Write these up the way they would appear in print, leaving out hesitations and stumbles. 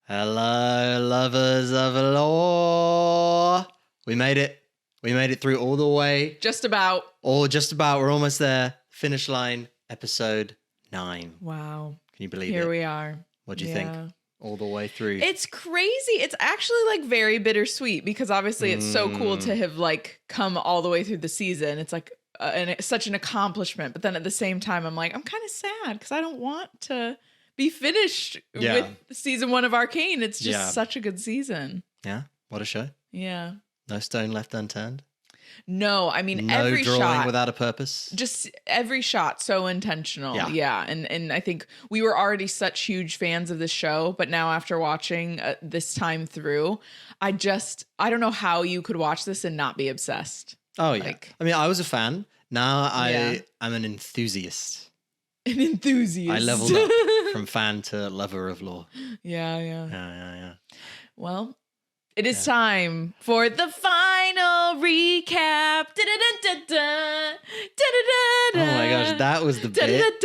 Hello, lovers of lore. We made it. We made it through all the way. Just about. Just about. We're almost there. Finish line, episode 9. Wow. Can you believe it? Here we are. What do you think? All the way through. It's crazy. It's actually like very bittersweet because obviously it's so cool to have like come all the way through the season. It's like such an accomplishment. But then at the same time, I'm like, I'm kind of sad because I don't want to be finished with season 1 of Arcane. It's just such a good season. Yeah. What a show. Yeah. No stone left unturned. No, I mean, no every drawing shot without a purpose. Just every shot so intentional. Yeah. And I think we were already such huge fans of the show, but now after watching this time through, I don't know how you could watch this and not be obsessed. Oh yeah. I mean, I was a fan. Now I'm an enthusiast. An enthusiast. I leveled up from fan to lover of lore. Yeah. Well, it is time for the final recap. Oh my gosh, that was the bit.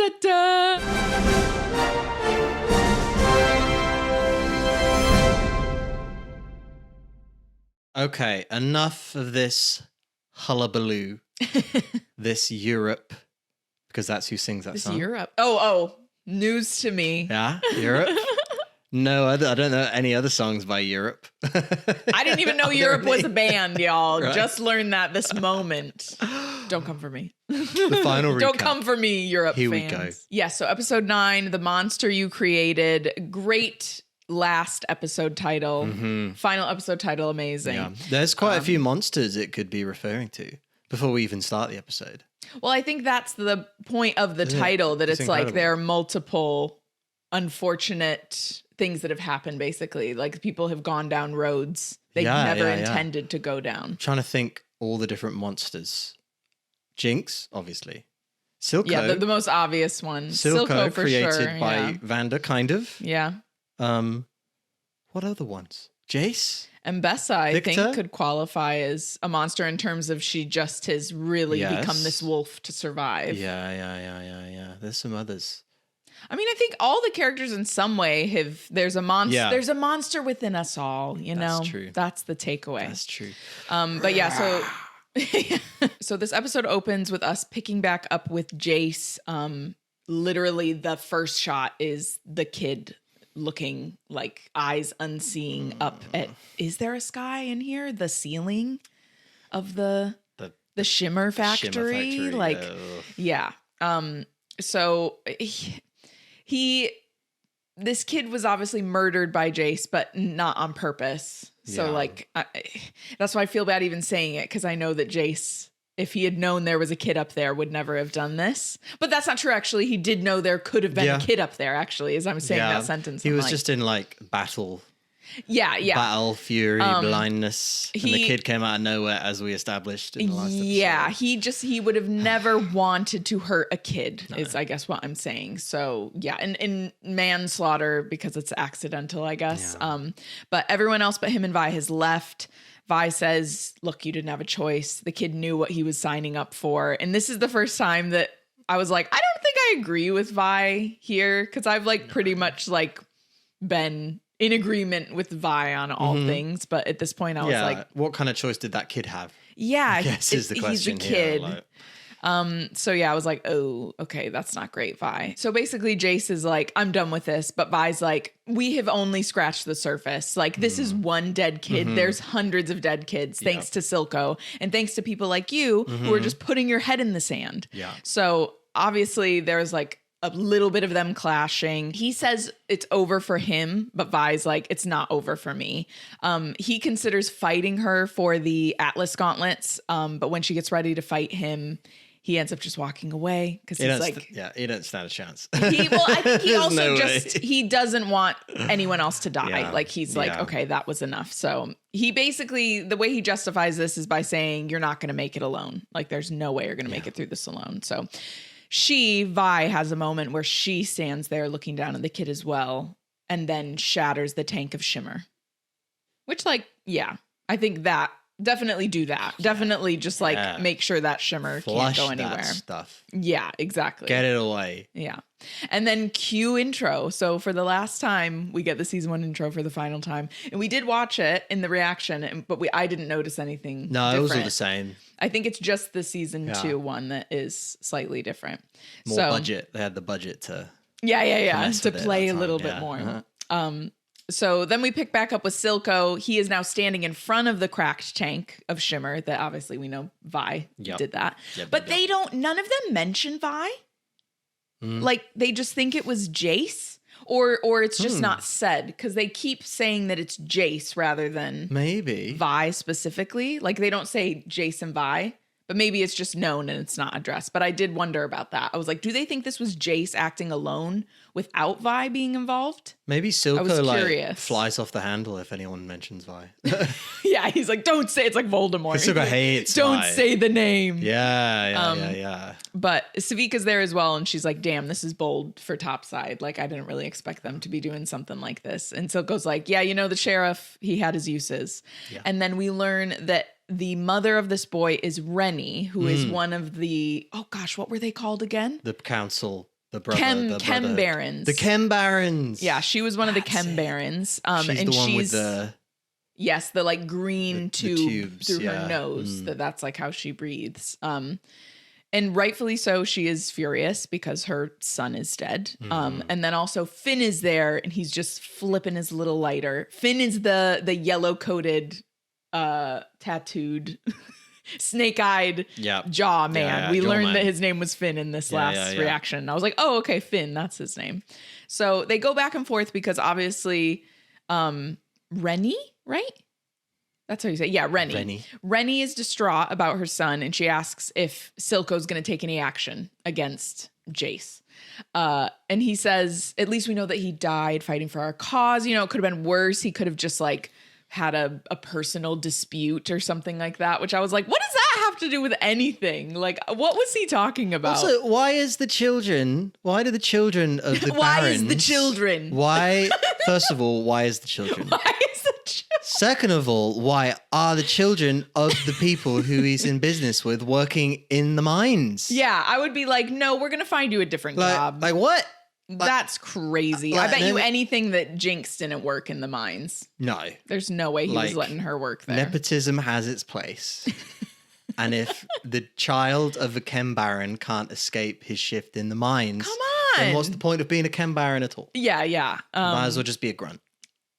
Okay, enough of this hullabaloo. This Europe, because that's who sings that song. Europe. Oh, news to me. Yeah, Europe. No, I don't know any other songs by Europe. I didn't even know Europe was a band, y'all. Right. Just learned that this moment. Don't come for me. The final recap. Don't come for me, Europe Here fans. we go. Yeah, so episode 9, The Monster You Created. Great last episode title. Mm-hmm. Final episode title, amazing. Yeah. There's quite a few monsters it could be referring to before we even start the episode. Well, I think that's the point of the title, that it's like there are multiple unfortunate things that have happened, basically. Like people have gone down roads they never intended to go down. I'm trying to think all the different monsters. Jinx, obviously. Silco. Yeah, the most obvious one. Silco for created sure, by Vanda, kind of. Yeah. What other ones? Jace? Mbessa, I Victor? think, could qualify as a monster in terms of she just has really become this wolf to survive. Yeah. There's some others. I mean, I think all the characters in some way there's a monster. Yeah. There's a monster within us all, you know? That's true. That's the takeaway. That's true. But yeah, so this episode opens with us picking back up with Jace. Literally the first shot is the kid looking like eyes unseeing up at, is there a sky in here? The ceiling of the shimmer factory? So this kid was obviously murdered by Jace, but not on purpose. So that's why I feel bad even saying it, because I know that Jace, if he had known there was a kid up there, would never have done this. But that's not true, actually. He did know there could have been a kid up there, actually, as I'm saying that sentence. He was just in like battle. Yeah. Battle, fury, blindness. And the kid came out of nowhere, as we established in the last episode. Yeah, he would have never wanted to hurt a kid, is I guess what I'm saying. So yeah, and manslaughter because it's accidental, I guess. Yeah. But everyone else but him and Vi has left. Vi says, look, you didn't have a choice. The kid knew what he was signing up for. And this is the first time that I was like, I don't think I agree with Vi here, because I've pretty much been in agreement with Vi on all things, but at this point I was like, what kind of choice did that kid have? Yeah, I guess is the question. He's a kid. Here, So yeah, I was like, oh, okay, that's not great, Vi. So basically Jace is like, I'm done with this, but Vi's like, we have only scratched the surface. Like, this is one dead kid. There's hundreds of dead kids, thanks to Silco, and thanks to people like you who are just putting your head in the sand. Yeah. So obviously there's a little bit of them clashing. He says it's over for him, but Vi's like, it's not over for me. He considers fighting her for the Atlas gauntlets, but when she gets ready to fight him, he ends up just walking away because he's like, he don't stand a chance. I think he also he doesn't want anyone else to die. Yeah. He's like, okay, that was enough. So he basically, the way he justifies this is by saying, you're not going to make it alone. Like, there's no way you're going to make it through this alone. So Vi has a moment where she stands there looking down at the kid as well, and then shatters the tank of shimmer. Which, I think that definitely do that. Definitely just like make sure that shimmer Flush can't go anywhere. that stuff. Yeah, exactly. Get it away. Yeah. And then cue intro. So for the last time, we get the season 1 intro for the final time. And we did watch it in the reaction, but I didn't notice anything No, different. it was all the same. I think it's just the season 2 one that is slightly different. More budget. They had the budget to... Yeah. To play a little bit more. So then we pick back up with Silco. He is now standing in front of the cracked tank of shimmer that obviously we know Vi did that. But they don't, none of them mention Vi. Like they just think it was Jace or it's just not said because they keep saying that it's Jace rather than maybe Vi specifically. Like they don't say Jace and Vi. But maybe it's just known and it's not addressed. But I did wonder about that. I was like, do they think this was Jace acting alone without Vi being involved? Maybe Silco like flies off the handle if anyone mentions Vi. Yeah, he's like, don't say it's like Voldemort. Silco hates Don't Vi. say the name. Yeah. But Sevika's there as well, and she's like, damn, this is bold for Topside. Like, I didn't really expect them to be doing something like this. And Silco's like, yeah, you know, the sheriff, he had his uses. Yeah. And then we learn that the mother of this boy is Rennie, who is one of the, oh gosh, what were they called again? The council, the brother, Chem Barons. The Chem Barons. Yeah, she was one of the Chem Barons. She's and the one she's with the... Yes, the like green tube tubes, through her nose. That's like how she breathes. And rightfully so, she is furious because her son is dead. And then also Finn is there and he's just flipping his little lighter. Finn is the yellow-coated, tattooed, snake-eyed jaw man. We learned that his name was Finn in this last reaction. I was like, oh, okay, Finn, that's his name. So they go back and forth because obviously Rennie, right? That's how you say it. Yeah, Rennie. Rennie is distraught about her son, and she asks if Silco's going to take any action against Jace. And he says, at least we know that he died fighting for our cause. You know, it could have been worse. He could have just like had a personal dispute or something like that, which I was like, what does that have to do with anything? Like, what was he talking about? Also, why do the children of the why Barons... is the children? Why, first of all, why is the children? Why is the children? Second of all, why are the children of the people who he's in business with working in the mines? Yeah, I would be like, no, we're going to find you a different job. Like what? That's crazy. I bet you anything that Jinx didn't work in the mines. No. There's no way he was letting her work there. Nepotism has its place. And if the child of a Chem Baron can't escape his shift in the mines... Come on! Then what's the point of being a Chem Baron at all? Yeah. Might as well just be a grunt.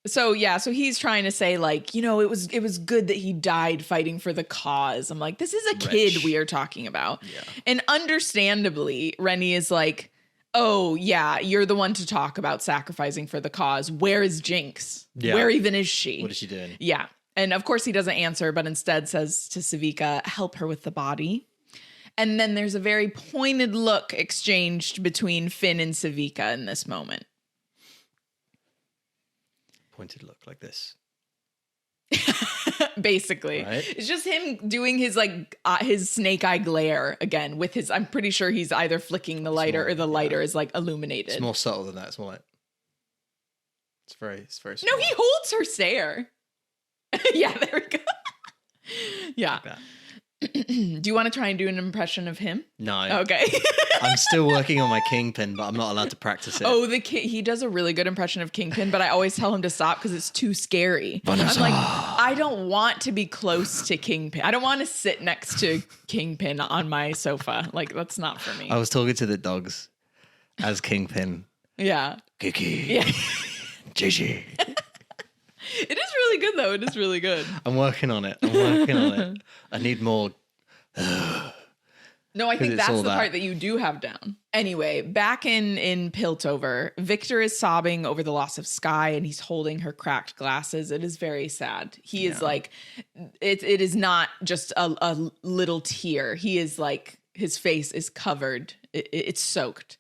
So he's trying to say like, you know, it was good that he died fighting for the cause. I'm like, this is a kid we are talking about. Yeah. And understandably, Rennie is like, oh yeah, you're the one to talk about sacrificing for the cause. Where is Jinx? Yeah. Where even is she? What is she doing? Yeah. And of course he doesn't answer, but instead says to Sevika, help her with the body. And then there's a very pointed look exchanged between Finn and Sevika in this moment. Pointed look like this. Basically. Right? It's just him doing his like his snake eye glare again with his, I'm pretty sure he's either flicking the lighter or the lighter is like illuminated. It's more subtle than that. It's more like, it's very small. No, he holds her stare. Yeah, there we go. Yeah. Like do you want to try and do an impression of him? No. Okay. I'm still working on my Kingpin, but I'm not allowed to practice it. Oh, he does a really good impression of Kingpin, but I always tell him to stop because it's too scary. I'm like, I don't want to be close to Kingpin. I don't want to sit next to Kingpin on my sofa. Like, that's not for me. I was talking to the dogs as Kingpin. Yeah. Kiki. Yeah. Gigi. It is really good, though. It is really good. I'm working on it. I need more. No, I think that's the part that you do have down. Anyway, back in Piltover, Victor is sobbing over the loss of Sky and he's holding her cracked glasses. It is very sad. He is like, it is not just a little tear. He is like, his face is covered. It's soaked.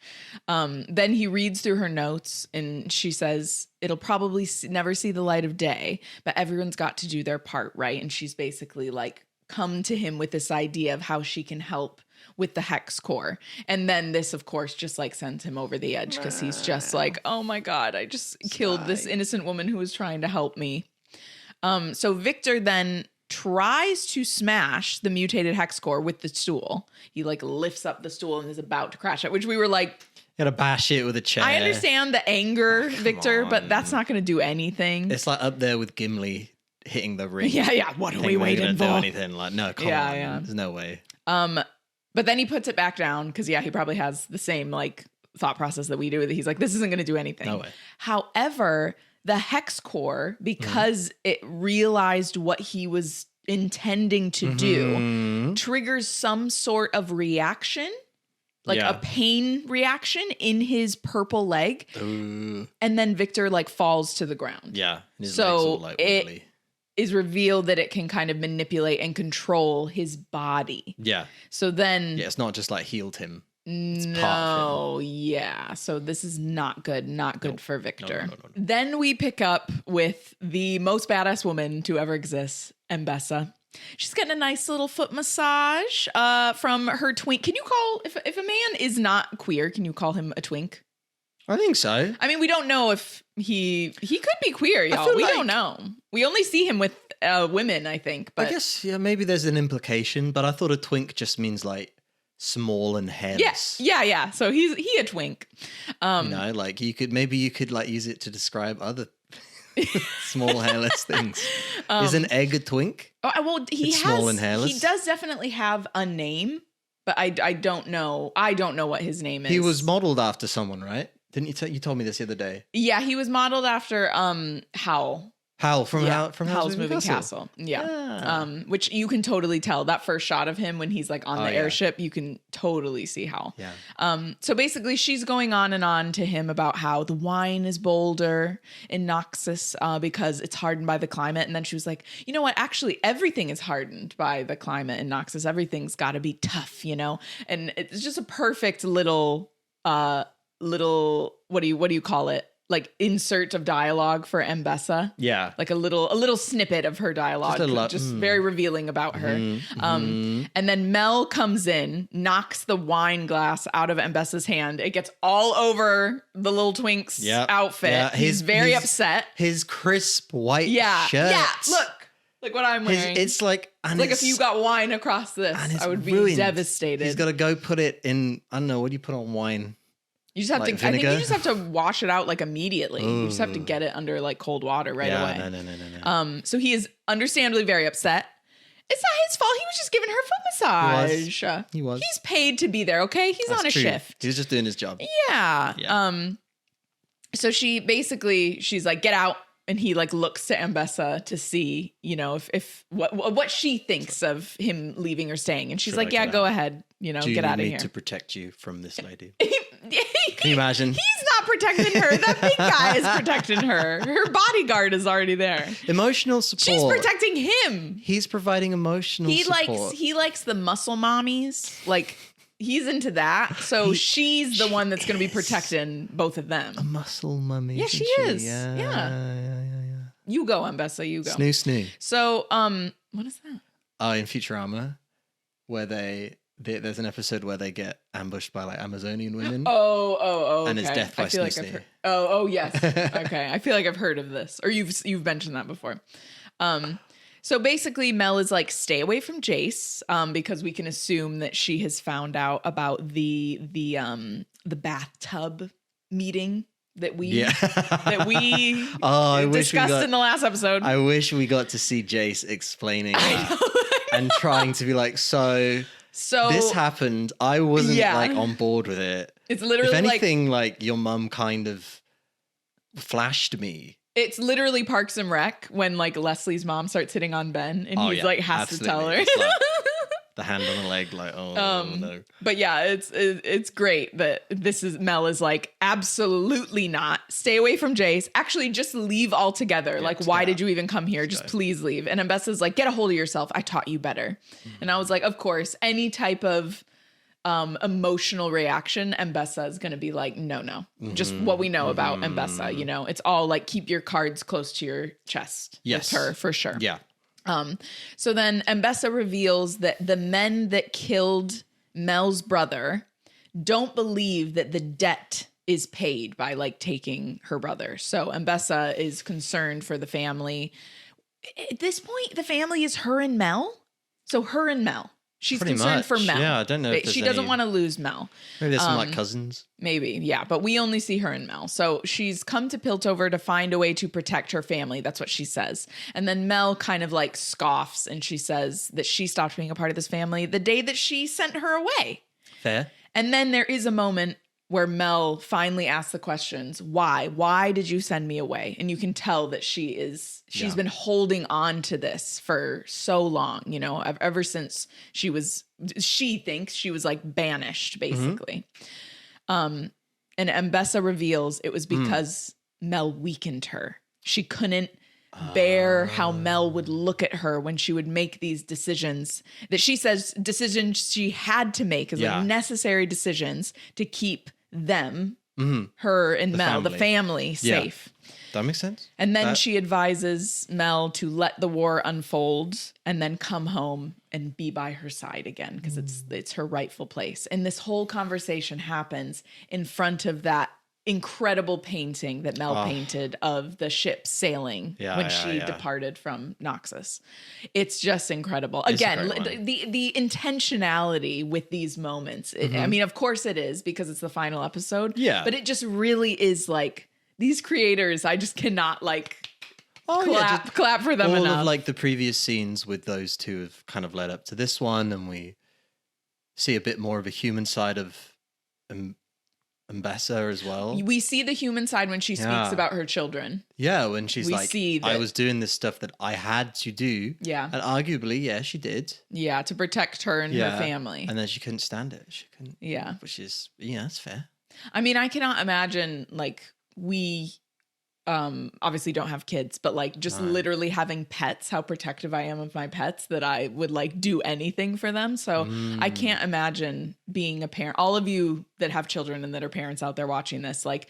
Then he reads through her notes and she says, it'll probably never see the light of day, but everyone's got to do their part, right? And she's basically like come to him with this idea of how she can help with the Hex Core. And then this, of course, just like sends him over the edge because he's just like, oh my God, I just killed this innocent woman who was trying to help me. So Victor then tries to smash the mutated hex core with the stool. He like lifts up the stool and is about to crash it, which we were like, gotta bash it with a chair. I understand the anger, Victor, but that's not going to do anything. It's like up there with Gimli hitting the ring. Yeah. What are we waiting for? Do anything like no, come on. Yeah. There's no way. But then he puts it back down because he probably has the same like thought process that we do. That he's like, this isn't going to do anything. No way. However, the hex core, because it realized what he was intending to do, triggers some sort of reaction. Like a pain reaction in his purple leg. Ooh. And then Victor like falls to the ground. Yeah. So it is revealed that it can kind of manipulate and control his body. Yeah. So then... Yeah, it's not just like healed him. No, yeah. So this is not good. Not good for Victor. No. Then we pick up with the most badass woman to ever exist, Mbessa. She's getting a nice little foot massage from her twink. Can you call, if a man is not queer, can you call him a twink? I think so. I mean, we don't know if he could be queer, y'all. We don't know. We only see him with women, I think. But I guess, yeah, maybe there's an implication, but I thought a twink just means like small and hairless. Yeah. So he a twink. Like you could like use it to describe other small hairless things. Is an egg a twink? Oh, well, it's small and hairless. He does definitely have a name, but I don't know. I don't know what his name is. He was modeled after someone, right? Didn't you? You told me this the other day. Yeah, he was modeled after Howl. Howl from Howl's Moving Castle. Yeah. Which you can totally tell. That first shot of him when he's like on the airship, you can totally see Howl. Yeah. So basically she's going on and on to him about how the wine is bolder in Noxus because it's hardened by the climate. And then she was like, you know what? Actually, everything is hardened by the climate in Noxus. Everything's got to be tough, you know? And it's just a perfect little what do you call it? Like insert of dialogue for Mbessa. Yeah. Like a little snippet of her dialogue. Just very revealing about her. And then Mel comes in, knocks the wine glass out of Mbessa's hand. It gets all over the little twink's outfit. Yeah. He's very upset. His crisp white shirt. Yeah, look what I'm wearing. It's like if you got wine across this, I would be devastated. He's got to go put it in, I don't know, what do you put on wine? You just have to. Vinegar? I think you just have to wash it out like immediately. You just have to get it under like cold water right away. No. So he is understandably very upset. It's not his fault. He was just giving her a foot massage. He was. He's paid to be there. Okay, he's on a shift. He's just doing his job. Yeah. So she's like, get out. And he like looks to Mbessa to see, you know, if what she thinks of him leaving or staying. And she's like, yeah, go ahead. You know, get out of here. To protect you from this lady. Can you imagine? He's not protecting her. That big guy is protecting her. Her bodyguard is already there. Emotional support. She's protecting him. He's providing emotional support. He likes the muscle mommies. Like, he's into that. So she's the one that's going to be protecting both of them. A muscle mummy. Yeah, she is. Yeah. You go, Mbessa. You go. Snoo. So, what is that? In Futurama, where there's an episode where they get ambushed by like Amazonian women. Oh, and it's okay. death by Snoo. Oh, yes. Okay. I feel like I've heard of this, or you've mentioned that before. So basically, Mel is like, stay away from Jace, because we can assume that she has found out about the bathtub meeting that we discussed in the last episode. I wish we got to see Jace explaining that and trying to be like, so this happened. I wasn't like on board with it. It's literally, if anything, like your mum kind of flashed me. It's literally Parks and Rec when like Leslie's mom starts hitting on Ben and he's like has to tell her. It's like the hand on the leg, like, no. But yeah, it's great that Mel is like, absolutely not. Stay away from Jace. Actually, just leave altogether. Like, why did you even come here? Just please leave. And Mbessa's like, get a hold of yourself. I taught you better. And I was like, of course, any type of emotional reaction, Mbessa is going to be like, no. Just what we know about Mbessa, you know, it's all like, keep your cards close to your chest. Yes. With her, for sure. Yeah. So then Mbessa reveals that the men that killed Mel's brother don't believe that the debt is paid by like taking her brother. So Mbessa is concerned for the family. At this point, the family is her and Mel. So her and Mel. She's Pretty concerned much. for Mel. Yeah, I don't know if She doesn't want to lose Mel. Maybe there's some like cousins. Maybe, yeah. But we only see her and Mel. So she's come to Piltover to find a way to protect her family. That's what she says. And then Mel kind of like scoffs and she says that she stopped being a part of this family the day that she sent her away. Fair. And then there is a moment where Mel finally asks the questions, why? Why did you send me away? And you can tell that she's been holding on to this for so long, you know, ever since she thinks she was like banished, basically. And Mbessa reveals it was because Mel weakened her. She couldn't bear how Mel would look at her when she would make these decisions that she says decisions she had to make as like necessary decisions to keep them, her and Mel, the family safe. That makes sense. And then she advises Mel to let the war unfold and then come home and be by her side again because it's her rightful place. And this whole conversation happens in front of that incredible painting that Mel painted of the ship sailing when she departed from Noxus. It's just incredible. Again, the intentionality with these moments. I mean, of course it is because it's the final episode. Yeah. But it just really is like these creators, I just cannot like clap for them all enough. Of like the previous scenes with those two have kind of led up to this one, and we see a bit more of a human side of Mbessa as well. We see the human side when she speaks about her children. Yeah, when she's I was doing this stuff that I had to do. Yeah. And arguably, she did. Yeah, to protect her and her family. And then she couldn't stand it. She couldn't. Yeah. Which is, that's fair. I mean, I cannot imagine like we obviously don't have kids, but like just literally having pets, how protective I am of my pets that I would like do anything for them. So I can't imagine being a parent. All of you that have children and that are parents out there watching this, like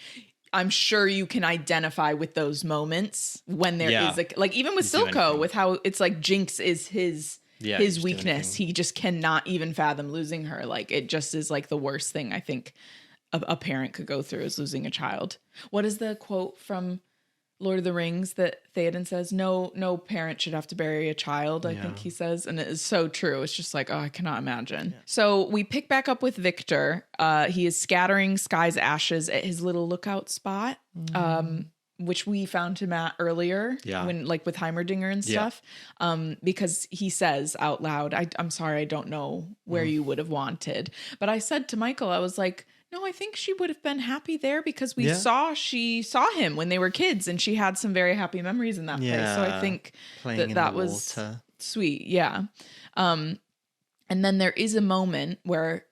I'm sure you can identify with those moments when there is like even with Silco, with how it's like Jinx is his weakness. He just cannot even fathom losing her. Like it just is like the worst thing I think a parent could go through is losing a child. What is the quote from Lord of the Rings that Theoden says? No parent should have to bury a child, I think he says. And it is so true. It's just like, I cannot imagine. Yeah. So we pick back up with Victor. He is scattering Sky's ashes at his little lookout spot, which we found him at earlier when like with Heimerdinger and stuff. Because he says out loud, I'm sorry, I don't know where you would have wanted. But I said to Michael, I was like, no, I think she would have been happy there because she saw him when they were kids and she had some very happy memories in that place. So I think that was sweet. Yeah. And then there is a moment where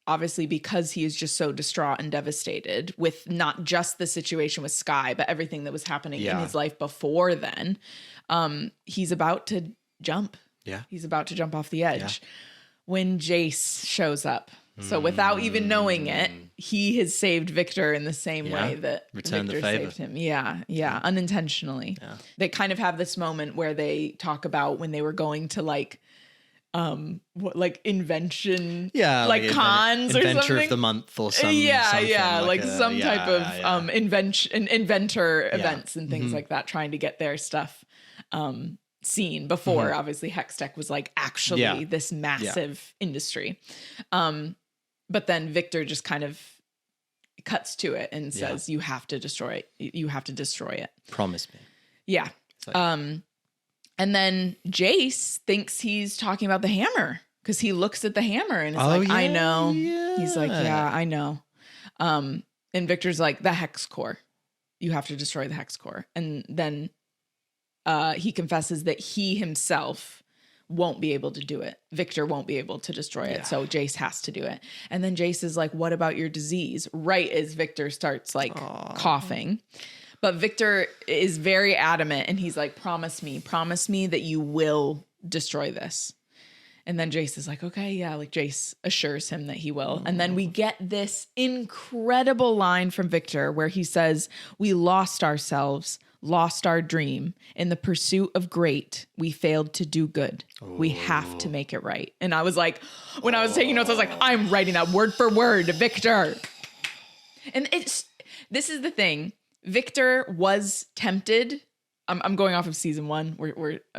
obviously because he is just so distraught and devastated with not just the situation with Sky, but everything that was happening in his life before then, he's about to jump. Yeah. He's about to jump off the edge when Jace shows up. So without even knowing it, he has saved Victor in the same way that Victor saved him. Yeah, unintentionally. Yeah. They kind of have this moment where they talk about when they were going to like invention like cons or inventor something of the month or something. Some type of inventor events and things like that, trying to get their stuff seen before obviously Hextech was like actually this massive industry. But then Victor just kind of cuts to it and says, you have to destroy it. You have to destroy it. Promise me. Yeah. Like, and then Jace thinks he's talking about the hammer because he looks at the hammer and is I know. Yeah. He's like, yeah, I know. And Victor's like, the hex core. You have to destroy the hex core. And then he confesses that he himself won't be able to do it. Victor won't be able to destroy it. So Jace has to do it. And then Jace is like, what about your disease? Right as Victor starts like coughing. But Victor is very adamant and he's like, promise me that you will destroy this. And then Jace is like, okay, like Jace assures him that he will. And then we get this incredible line from Victor where he says, we lost ourselves, lost our dream. In the pursuit of great, we failed to do good. We have to make it right. And I was like, when I was taking notes, I was like, I'm writing that word for word, Victor. And this is the thing. Victor was tempted I'm going off of season 1.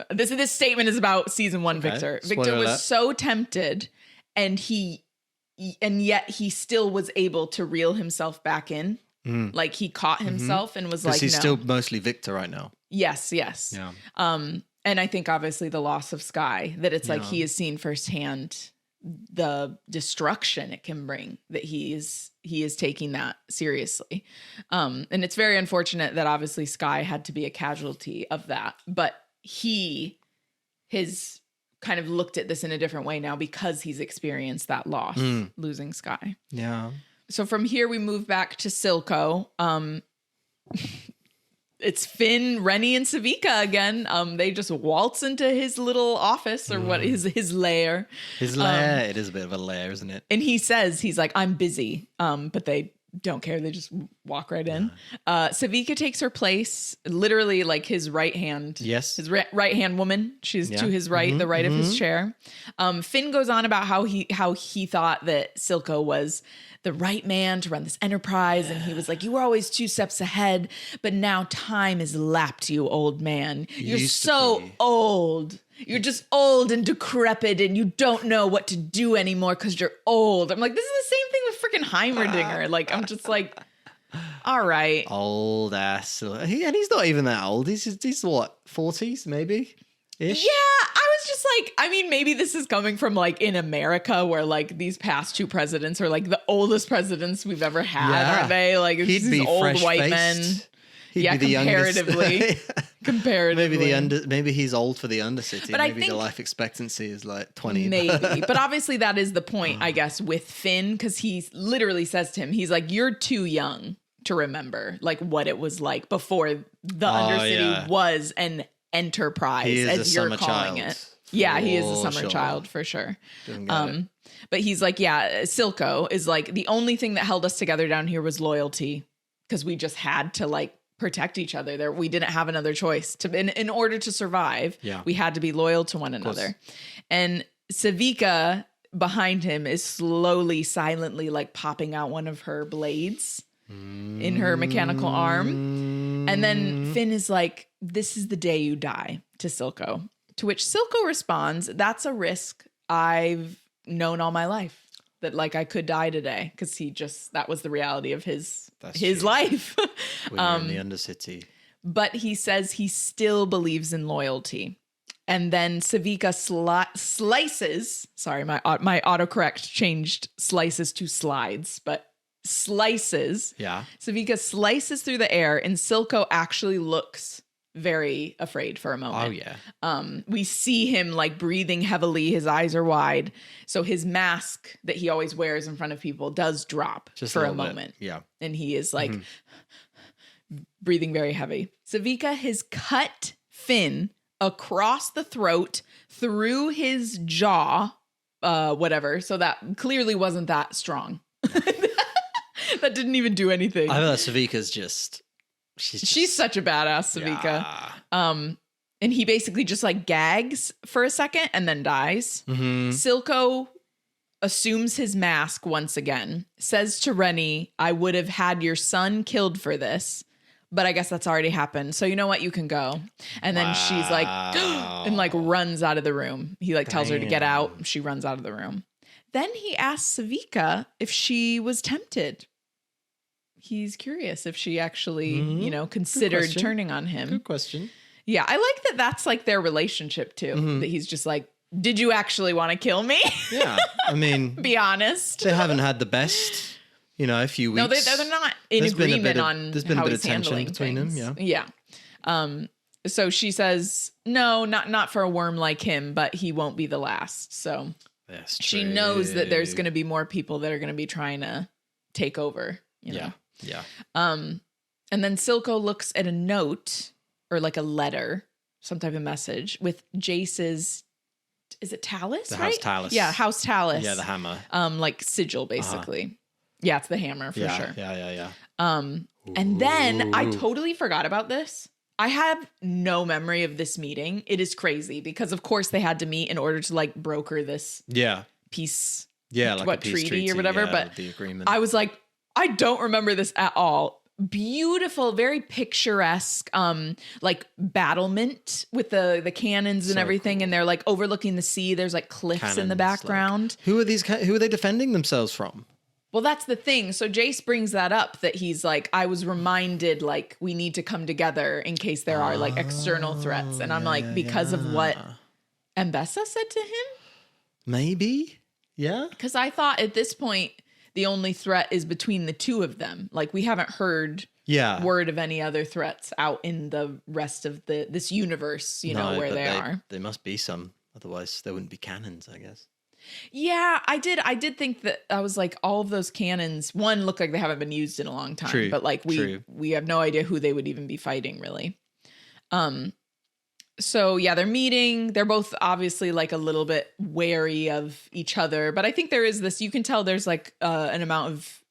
This statement is about season 1. Okay. Victor was so tempted, and yet he still was able to reel himself back in. Like he caught himself and was like, he's still mostly Victor right now. Yes. Yeah. And I think obviously the loss of Sky, that it's like he has seen firsthand the destruction it can bring, that he is taking that seriously. And it's very unfortunate that obviously Sky had to be a casualty of that, but he has kind of looked at this in a different way now because he's experienced that loss, losing Sky. Yeah. So from here we move back to Silco. It's Finn, Rennie, and Sevika again. They just waltz into his little office, or what is his lair. His lair. It is a bit of a lair, isn't it? And he's like, I'm busy. But they don't care. They just walk right in. Sevika takes her place, literally like his right hand. Yes. His right hand woman. She's to his right, the right of his chair. Finn goes on about how he thought that Silco was the right man to run this enterprise. And he was like, you were always 2 steps ahead, but now time has lapped you, old man. You're so old. You're just old and decrepit, and you don't know what to do anymore because you're old. I'm like, this is the same thing with freaking Heimerdinger. Like, I'm just like, all right. Old ass. And he's not even that old. He's what, 40s maybe? Ish? Yeah, I was just like, I mean, maybe this is coming from like in America, where like these past 2 presidents are like the oldest presidents we've ever had, aren't they? Like these old white men. He'd be the comparatively. Comparatively. Maybe he's old for the Undercity. But maybe I think the life expectancy is like 20. Maybe. But obviously that is the point, I guess, with Finn, because he literally says to him, he's like, you're too young to remember like what it was like before the Undercity was an enterprise, as you're calling it. Yeah, he is a summer child for sure. But he's like, yeah, Silco is like, the only thing that held us together down here was loyalty, because we just had to like protect each other there. We didn't have another choice in order to survive. We had to be loyal to one another. And Sevika behind him is slowly, silently like popping out one of her blades in her mechanical arm. And then Finn is like, this is the day you die, to Silco. To which Silco responds, that's a risk I've known all my life, that like I could die today, because that was the reality of his life. When you're in the Undercity. But he says he still believes in loyalty. And then Sevika slices, sorry, my autocorrect changed slices to slides, but slices. Yeah. Sevika slices through the air, and Silco actually looks very afraid for a moment. Oh yeah. We see him like breathing heavily. His eyes are wide. So his mask that he always wears in front of people does drop just for a moment. Yeah. And he is like breathing very heavy. Sevika has cut Finn across the throat, through his jaw, whatever. So that clearly wasn't that strong. That didn't even do anything. I feel like Sevika's she's such a badass, Sevika. Yeah. And he basically just like gags for a second and then dies. Silco assumes his mask once again, says to Rennie, I would have had your son killed for this, but I guess that's already happened. So you know what? You can go. And then she's like, and like runs out of the room. He like tells her to get out. She runs out of the room. Then he asks Sevika if she was tempted. He's curious if she actually, considered turning on him. Good question. Yeah, I like that that's like their relationship too. That he's just like, did you actually want to kill me? Yeah, I mean. Be honest. They haven't had the best, a few weeks. No, they're not in agreement on there's been how a bit of he's handling tension between things. them, yeah. Yeah. So she says, no, not for a worm like him, but he won't be the last. So she knows that there's going to be more people that are going to be trying to take over, know? Yeah. And then Silco looks at a note or like a letter, some type of message with Jace's, is it Talus? The right? House Talus. Yeah, House Talus. Yeah, the hammer. Like sigil, basically. Yeah, it's the hammer for sure. Yeah. And then I totally forgot about this. I have no memory of this meeting. It is crazy because of course they had to meet in order to like broker this peace. Yeah, like a peace treaty or whatever. But the agreement. I was like, I don't remember this at all. beautiful, very picturesque, like battlement with the cannons and everything. Cool. And they're like overlooking the sea. There's like cliffs cannons in the background. Like, who are they defending themselves from? Well, that's the thing. So Jace brings that up, that he's like, I was reminded, like, we need to come together in case there are like external threats. And I'm like, because of what Ambessa said to him? Maybe. Yeah. Because I thought at this point, the only threat is between the two of them. Like, we haven't heard word of any other threats out in the rest of this universe, where they are. There must be some. Otherwise, there wouldn't be cannons, I guess. Yeah, I did think that. I was like, all of those cannons, one, look like they haven't been used in a long time. True, but like we have no idea who they would even be fighting, really. So yeah, they're meeting. They're both obviously like a little bit wary of each other, but I think there is this, you can tell there's like an amount of,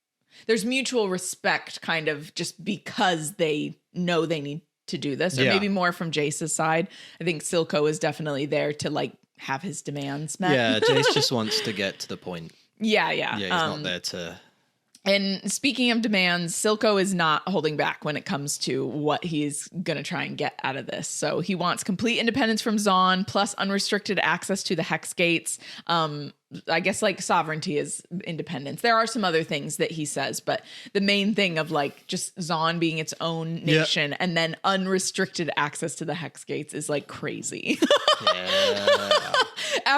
there's mutual respect, kind of, just because they know they need to do this, or maybe more from Jace's side. I think Silco is definitely there to like have his demands met. Yeah, Jace just wants to get to the point. Yeah. Yeah, he's not there to... And speaking of demands, Silco is not holding back when it comes to what he's going to try and get out of this. So he wants complete independence from Zon, plus unrestricted access to the Hex Gates. I guess like sovereignty is independence. There are some other things that he says, but the main thing of like just Zon being its own nation and then unrestricted access to the Hex Gates is like crazy.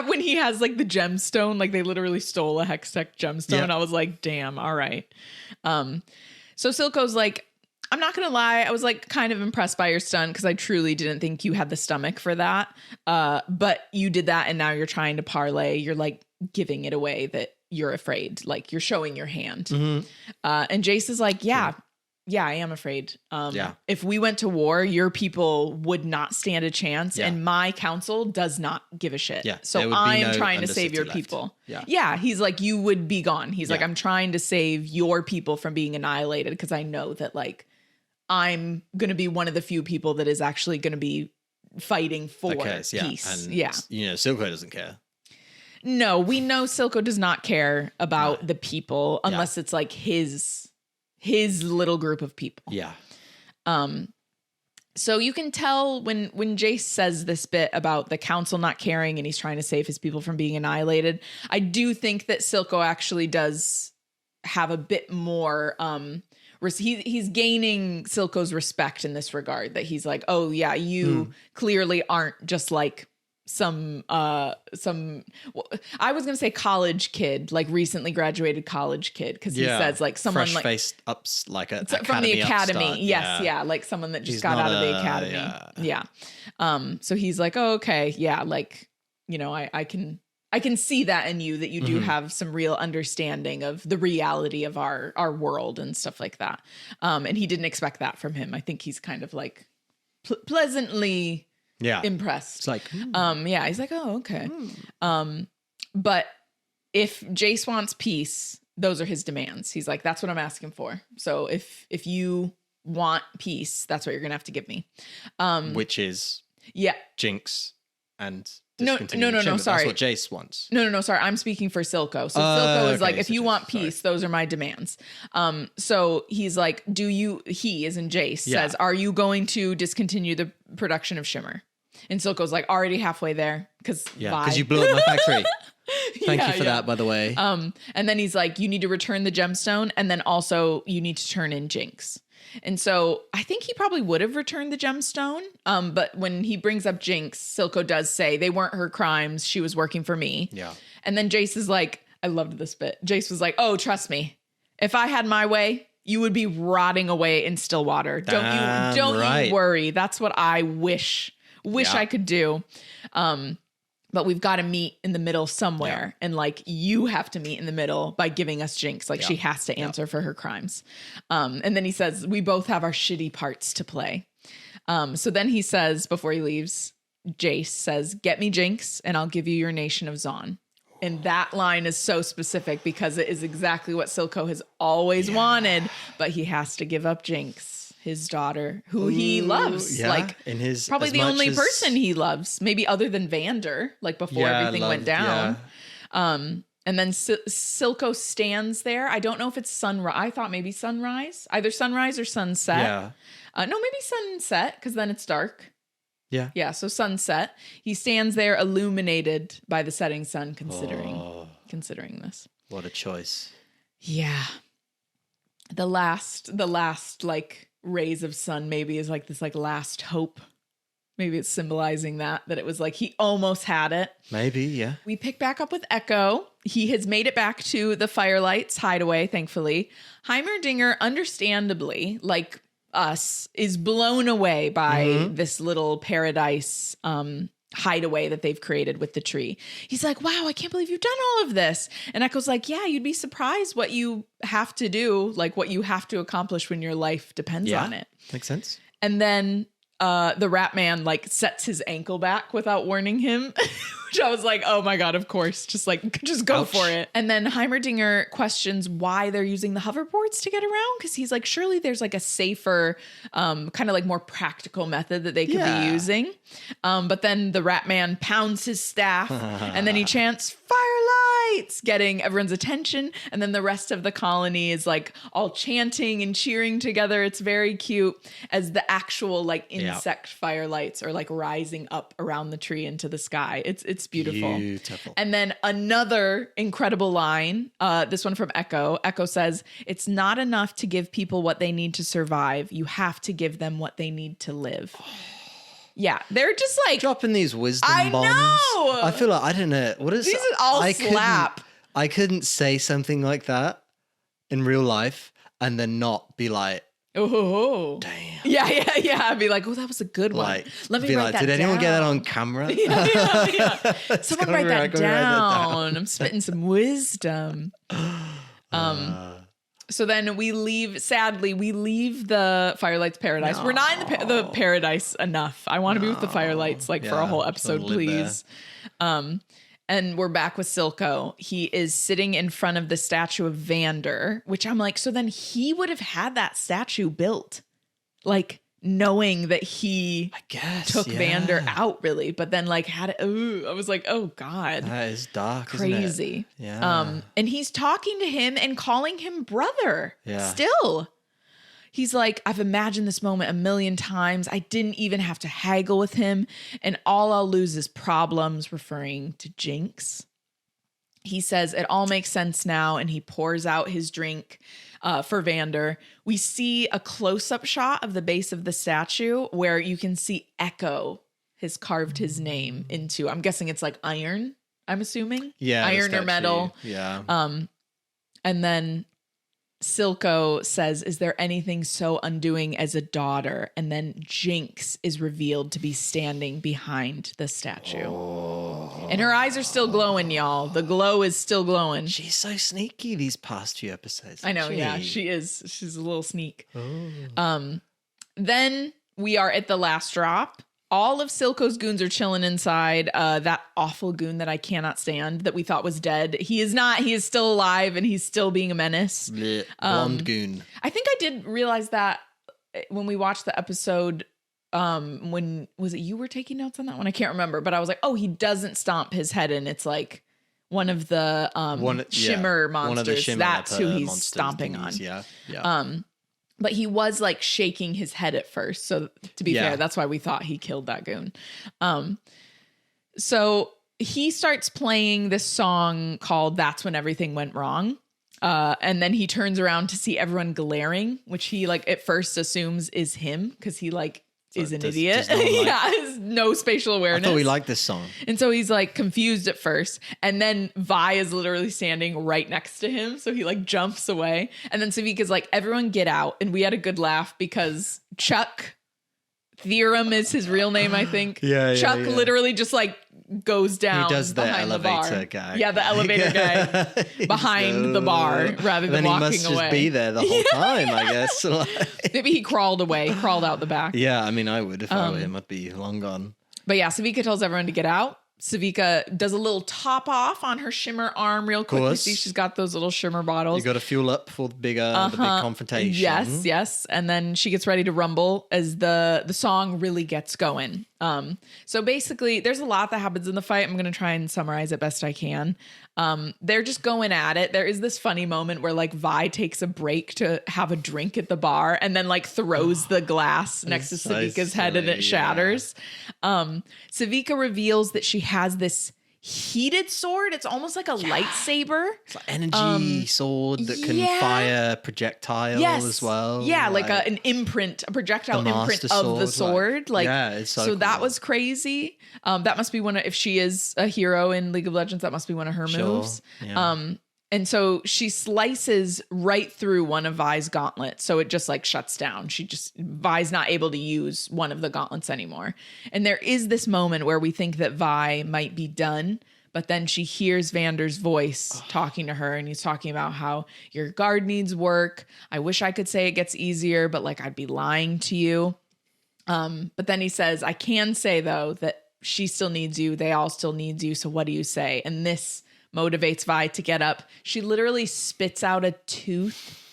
When he has like the gemstone, like they literally stole a Hextech gemstone. I was like, damn, all right. So Silco's like, I'm not going to lie. I was like kind of impressed by your stunt because I truly didn't think you had the stomach for that. But you did that and now you're trying to parlay. You're like giving it away that you're afraid. Like you're showing your hand. Mm-hmm. And Jace is like, yeah, I am afraid. If we went to war, your people would not stand a chance. And my council does not give a shit. So I'm trying to save your people. He's like, you would be gone. He's like, I'm trying to save your people from being annihilated because I know that like I'm going to be one of the few people that is actually going to be fighting for peace. And, Silco doesn't care. No, we know Silco does not care about the people unless it's like his little group of people. So you can tell when Jace says this bit about the council not caring and he's trying to save his people from being annihilated, I do think that Silco actually does have a bit more, he's gaining Silco's respect in this regard, that he's like, oh yeah, you clearly aren't just like some I was gonna say college kid, like recently graduated college kid, because he says like someone fresh like faced ups, like a from the academy. Yes, like someone that just got out of the academy. So he's like, oh, okay, like, I can see that in you, that you do have some real understanding of the reality of our world and stuff like that. And he didn't expect that from him. I think he's kind of like pleasantly impressed. It's like, he's like, oh, okay. But if Jace wants peace, those are his demands. He's like, that's what I'm asking for. So if you want peace, that's what you're gonna have to give me. Which is Jinx and no, sorry. That's what Jace wants. No, sorry. I'm speaking for Silco. So Silco is like, if you want peace, those are my demands. So he's like, he as in Jace says, are you going to discontinue the production of Shimmer? And Silco's like, already halfway there. Because you blew up my factory. Thank you for that, by the way. And then he's like, you need to return the gemstone. And then also you need to turn in Jinx. And so I think he probably would have returned the gemstone. But when he brings up Jinx, Silco does say they weren't her crimes. She was working for me. Yeah. And then Jace is like, I loved this bit. Jace was like, oh, trust me. If I had my way, you would be rotting away in Stillwater. Don't you worry. That's what I wish I could do. But we've got to meet in the middle somewhere. And like, you have to meet in the middle by giving us Jinx. Like she has to answer for her crimes. And then he says, we both have our shitty parts to play. So then he says, before he leaves, Jace says, get me Jinx and I'll give you your nation of Zon. And that line is so specific because it is exactly what Silco has always wanted, but he has to give up Jinx, his daughter, who he loves. Like in his probably the only person he loves, maybe other than Vander, like before everything went down. And then Silco stands there. I don't know if it's sunrise. I thought maybe sunrise. Either sunrise or sunset. Yeah. No, maybe sunset, because then it's dark. Yeah. Yeah, so sunset. He stands there illuminated by the setting sun, considering this. What a choice. Yeah. The last like rays of sun maybe is like this like last hope. Maybe it's symbolizing that it was like he almost had it. Maybe, yeah. We pick back up with Echo. He has made it back to the Firelights hideaway, thankfully. Heimerdinger, understandably, like us, is blown away by this little paradise hideaway that they've created with the tree. He's like, wow, I can't believe you've done all of this. And Echo's like, yeah, you'd be surprised what you have to do, like what you have to accomplish when your life depends on it. Makes sense. And then the rat man like sets his ankle back without warning him, which I was like, oh my God, of course. Just go for it. And then Heimerdinger questions why they're using the hoverboards to get around. Cause he's like, surely there's like a safer, kind of like more practical method that they could be using. But then the rat man pounds his staff and then he chants Firelights, getting everyone's attention. And then the rest of the colony is like all chanting and cheering together. It's very cute as the actual like insect firelights are like rising up around the tree into the sky. It's beautiful. And then another incredible line, this one from Echo. Echo says, it's not enough to give people what they need to survive. You have to give them what they need to live. Yeah, they're just like dropping these wisdom bombs. know. I feel like I don't know what is. These are all slap. I couldn't say something like that in real life and then not be like, oh, damn. Yeah. I'd be like, oh, that was a good one. Like, let me write that down. Did anyone get that on camera? Yeah. Someone write that down. I'm spitting some wisdom. So then we leave the Firelights paradise. No. We're not in the paradise enough. I want to be with the Firelights for a whole episode, please. And we're back with Silco. He is sitting in front of the statue of Vander, which I'm like, so then he would have had that statue built, like knowing that he took Vander out, really, but then like had it. Ooh, I was like, oh God, that is dark, crazy. Isn't it? Yeah. And he's talking to him and calling him brother. Yeah. Still. He's like, I've imagined this moment a million times. I didn't even have to haggle with him. And all I'll lose is problems, referring to Jinx. He says, it all makes sense now. And he pours out his drink for Vander. We see a close-up shot of the base of the statue where you can see Echo has carved his name into, I'm guessing it's like iron, I'm assuming. Yeah. Iron or metal. Yeah. And then Silco says, is there anything so undoing as a daughter? And then Jinx is revealed to be standing behind the statue. Oh. And her eyes are still glowing, y'all. The glow is still glowing. She's so sneaky these past few episodes. I know, yeah, she is. She's a little sneak. Oh. Then we are at the last drop. All of Silco's goons are chilling inside. That awful goon that I cannot stand, that we thought was dead. He is not. He is still alive and he's still being a menace. Blonde goon. I think I did realize that when we watched the episode. When was it you were taking notes on that one? I can't remember, but I was like, oh, he doesn't stomp his head in. It's like one of the shimmer monsters. One of the shimmer That's who he's stomping on. Yeah. But he was like shaking his head at first. So to be fair, that's why we thought he killed that goon. So he starts playing this song called That's When Everything Went Wrong. And then he turns around to see everyone glaring, which he like at first assumes is him because he like is an idiot. Has no spatial awareness. I thought we liked this song. And so he's like confused at first. And then Vi is literally standing right next to him. So he like jumps away. And then Sevika's like, everyone get out. And we had a good laugh because Chuck Theorem is his real name, I think. Chuck literally just like goes down. He does the elevator guy. Yeah, the elevator guy behind the bar rather than walking away. He must just be there the whole time, I guess. Maybe he crawled away, crawled out the back. Yeah, I mean, I would if I were him. I'd be long gone. But yeah, Sevika tells everyone to get out. Sevika does a little top off on her shimmer arm real quick. You see she's got those little shimmer bottles. You got to fuel up for the big confrontation. Yes. And then she gets ready to rumble as the song really gets going. So basically, there's a lot that happens in the fight. I'm going to try and summarize it best I can. They're just going at it. There is this funny moment where like Vi takes a break to have a drink at the bar and then like throws the glass next to Sevika's head and it shatters. Sevika reveals that she has this heated sword. It's almost like a lightsaber. It's like energy sword that can fire projectile as well. Yeah, like an imprint, a projectile imprint of the sword. Like it's so cool. That was crazy. That must be one of, if she is a hero in League of Legends, that must be one of her moves. Yeah. And so she slices right through one of Vi's gauntlets. So it just like shuts down. Vi's not able to use one of the gauntlets anymore. And there is this moment where we think that Vi might be done, but then she hears Vander's voice talking to her. And he's talking about how your guard needs work. I wish I could say it gets easier, but like I'd be lying to you. But then he says, I can say though, that she still needs you. They all still need you. So what do you say? And this motivates Vi to get up. She literally spits out a tooth.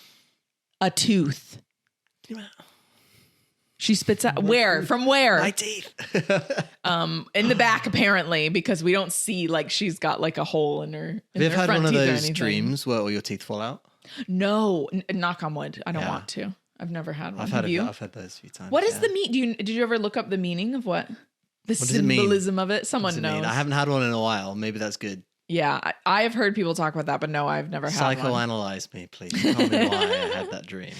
She spits out where? From where? My teeth. In the back apparently, because we don't see like she's got like a hole in her. Have you ever had one of those dreams where all your teeth fall out? No, knock on wood. I don't want to. I've never had one. I've had those a few times. What is the did you ever look up the meaning of what symbolism of it? Someone knows. I haven't had one in a while. Maybe that's good. Yeah, I have heard people talk about that, but no, I've never had one. Psychoanalyze me, please. Tell me why I had that dream.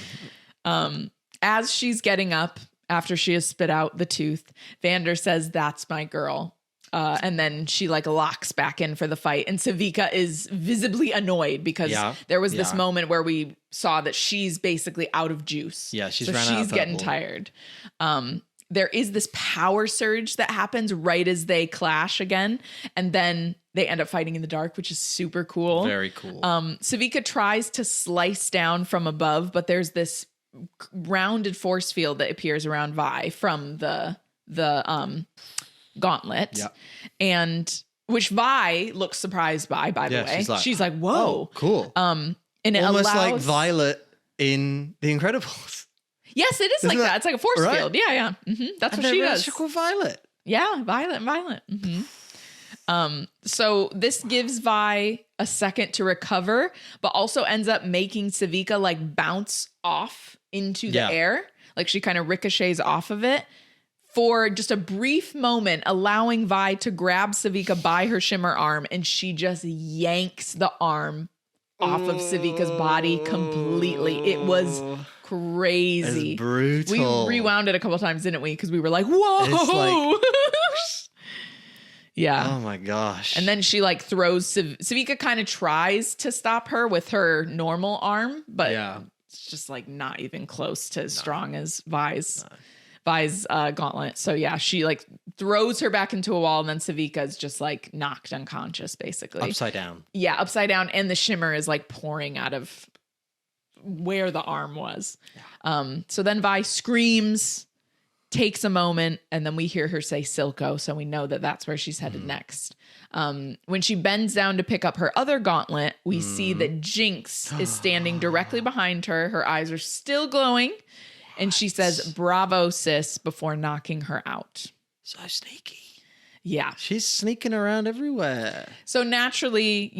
As she's getting up after she has spit out the tooth, Vander says, "That's my girl." And then she like locks back in for the fight. And Sevika is visibly annoyed because there was this moment where we saw that she's basically out of juice. Yeah, she's getting tired. There is this power surge that happens right as they clash again. And then they end up fighting in the dark, which is super cool. Very cool. Sevika tries to slice down from above, but there's this rounded force field that appears around Vi from the gauntlet. Yeah. And which Vi looks surprised by the way. She's like, whoa. Oh, cool. And it almost allows, like Violet in The Incredibles. Yes, it is like that. It's like a force field. Yeah. Mm-hmm. That's what she does. She's called Violet. Yeah, Violet. Mm-hmm. So this gives Vi a second to recover, but also ends up making Sevika like bounce off into the air. Like she kind of ricochets off of it for just a brief moment, allowing Vi to grab Sevika by her shimmer arm, and she just yanks the arm off of Sevika's body completely. It was crazy. It's brutal. We rewound it a couple times, didn't we? Because we were like, whoa. It's like, yeah. Oh my gosh. And then she like throws Sevika kind of tries to stop her with her normal arm, but it's just like not even close to as strong as Vi's gauntlet. So yeah, she like throws her back into a wall, and then Sevika is just like knocked unconscious basically. Upside down. Yeah, upside down, and the shimmer is like pouring out of where the arm was. So then Vi screams, takes a moment, and then we hear her say Silco, so we know that that's where she's headed next. When she bends down to pick up her other gauntlet, we see that Jinx is standing directly behind her. Her eyes are still glowing, and she says, "Bravo, sis," before knocking her out. So sneaky. Yeah. She's sneaking around everywhere. So naturally,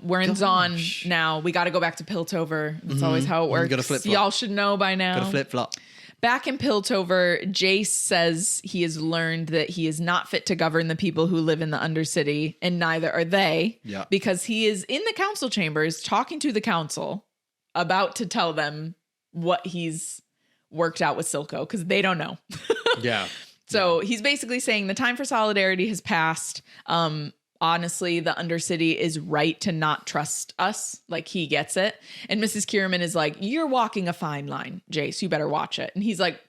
we're in Zon now. We got to go back to Piltover. That's always how it works. Gotta flip-flop. Y'all should know by now. Gotta flip-flop. Back in Piltover, Jace says he has learned that he is not fit to govern the people who live in the Undercity, and neither are they. Yeah. Because he is in the council chambers talking to the council, about to tell them what he's worked out with Silco, because they don't know. Yeah. So he's basically saying the time for solidarity has passed. Honestly, the Undercity is right to not trust us. Like, he gets it. And Mrs. Kierman is like, "You're walking a fine line, Jace. You better watch it." And he's like,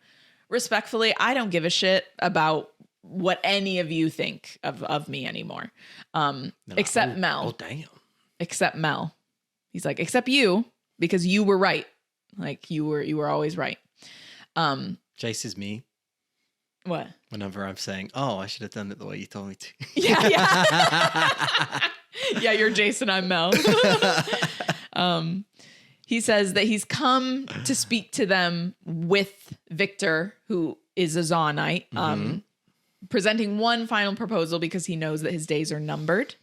"Respectfully, I don't give a shit about what any of you think of me anymore. Except Mel." Oh, damn. Except Mel. He's like, "Except you, because you were right. Like, you were always right." Jace is me. What? Whenever I'm saying, "Oh, I should have done it the way you told me to." Yeah. Yeah, you're Jason, I'm Mel. He says that he's come to speak to them with Victor, who is a Zonite. presenting one final proposal because he knows that his days are numbered.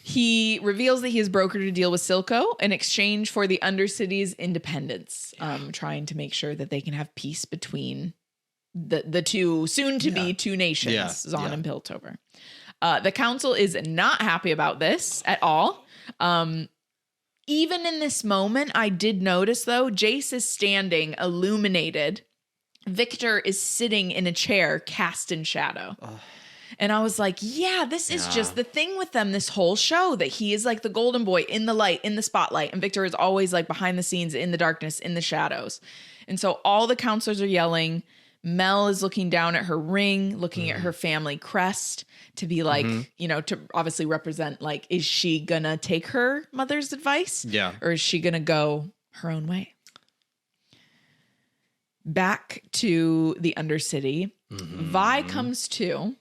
He reveals that he has brokered a deal with Silco in exchange for the Undercity's independence, trying to make sure that they can have peace between the two soon-to-be two nations, Zon and Piltover. The council is not happy about this at all. Even in this moment, I did notice, though, Jace is standing illuminated. Victor is sitting in a chair cast in shadow. And I was like, yeah, this is just the thing with them this whole show, that he is like the golden boy in the light, in the spotlight. And Victor is always like behind the scenes, in the darkness, in the shadows. And so all the counselors are yelling. Mel is looking down at her ring, looking at her family crest to be like, you know, to obviously represent, like, is she gonna take her mother's advice? Yeah. Or is she gonna go her own way? Back to the Undercity. Vi comes to.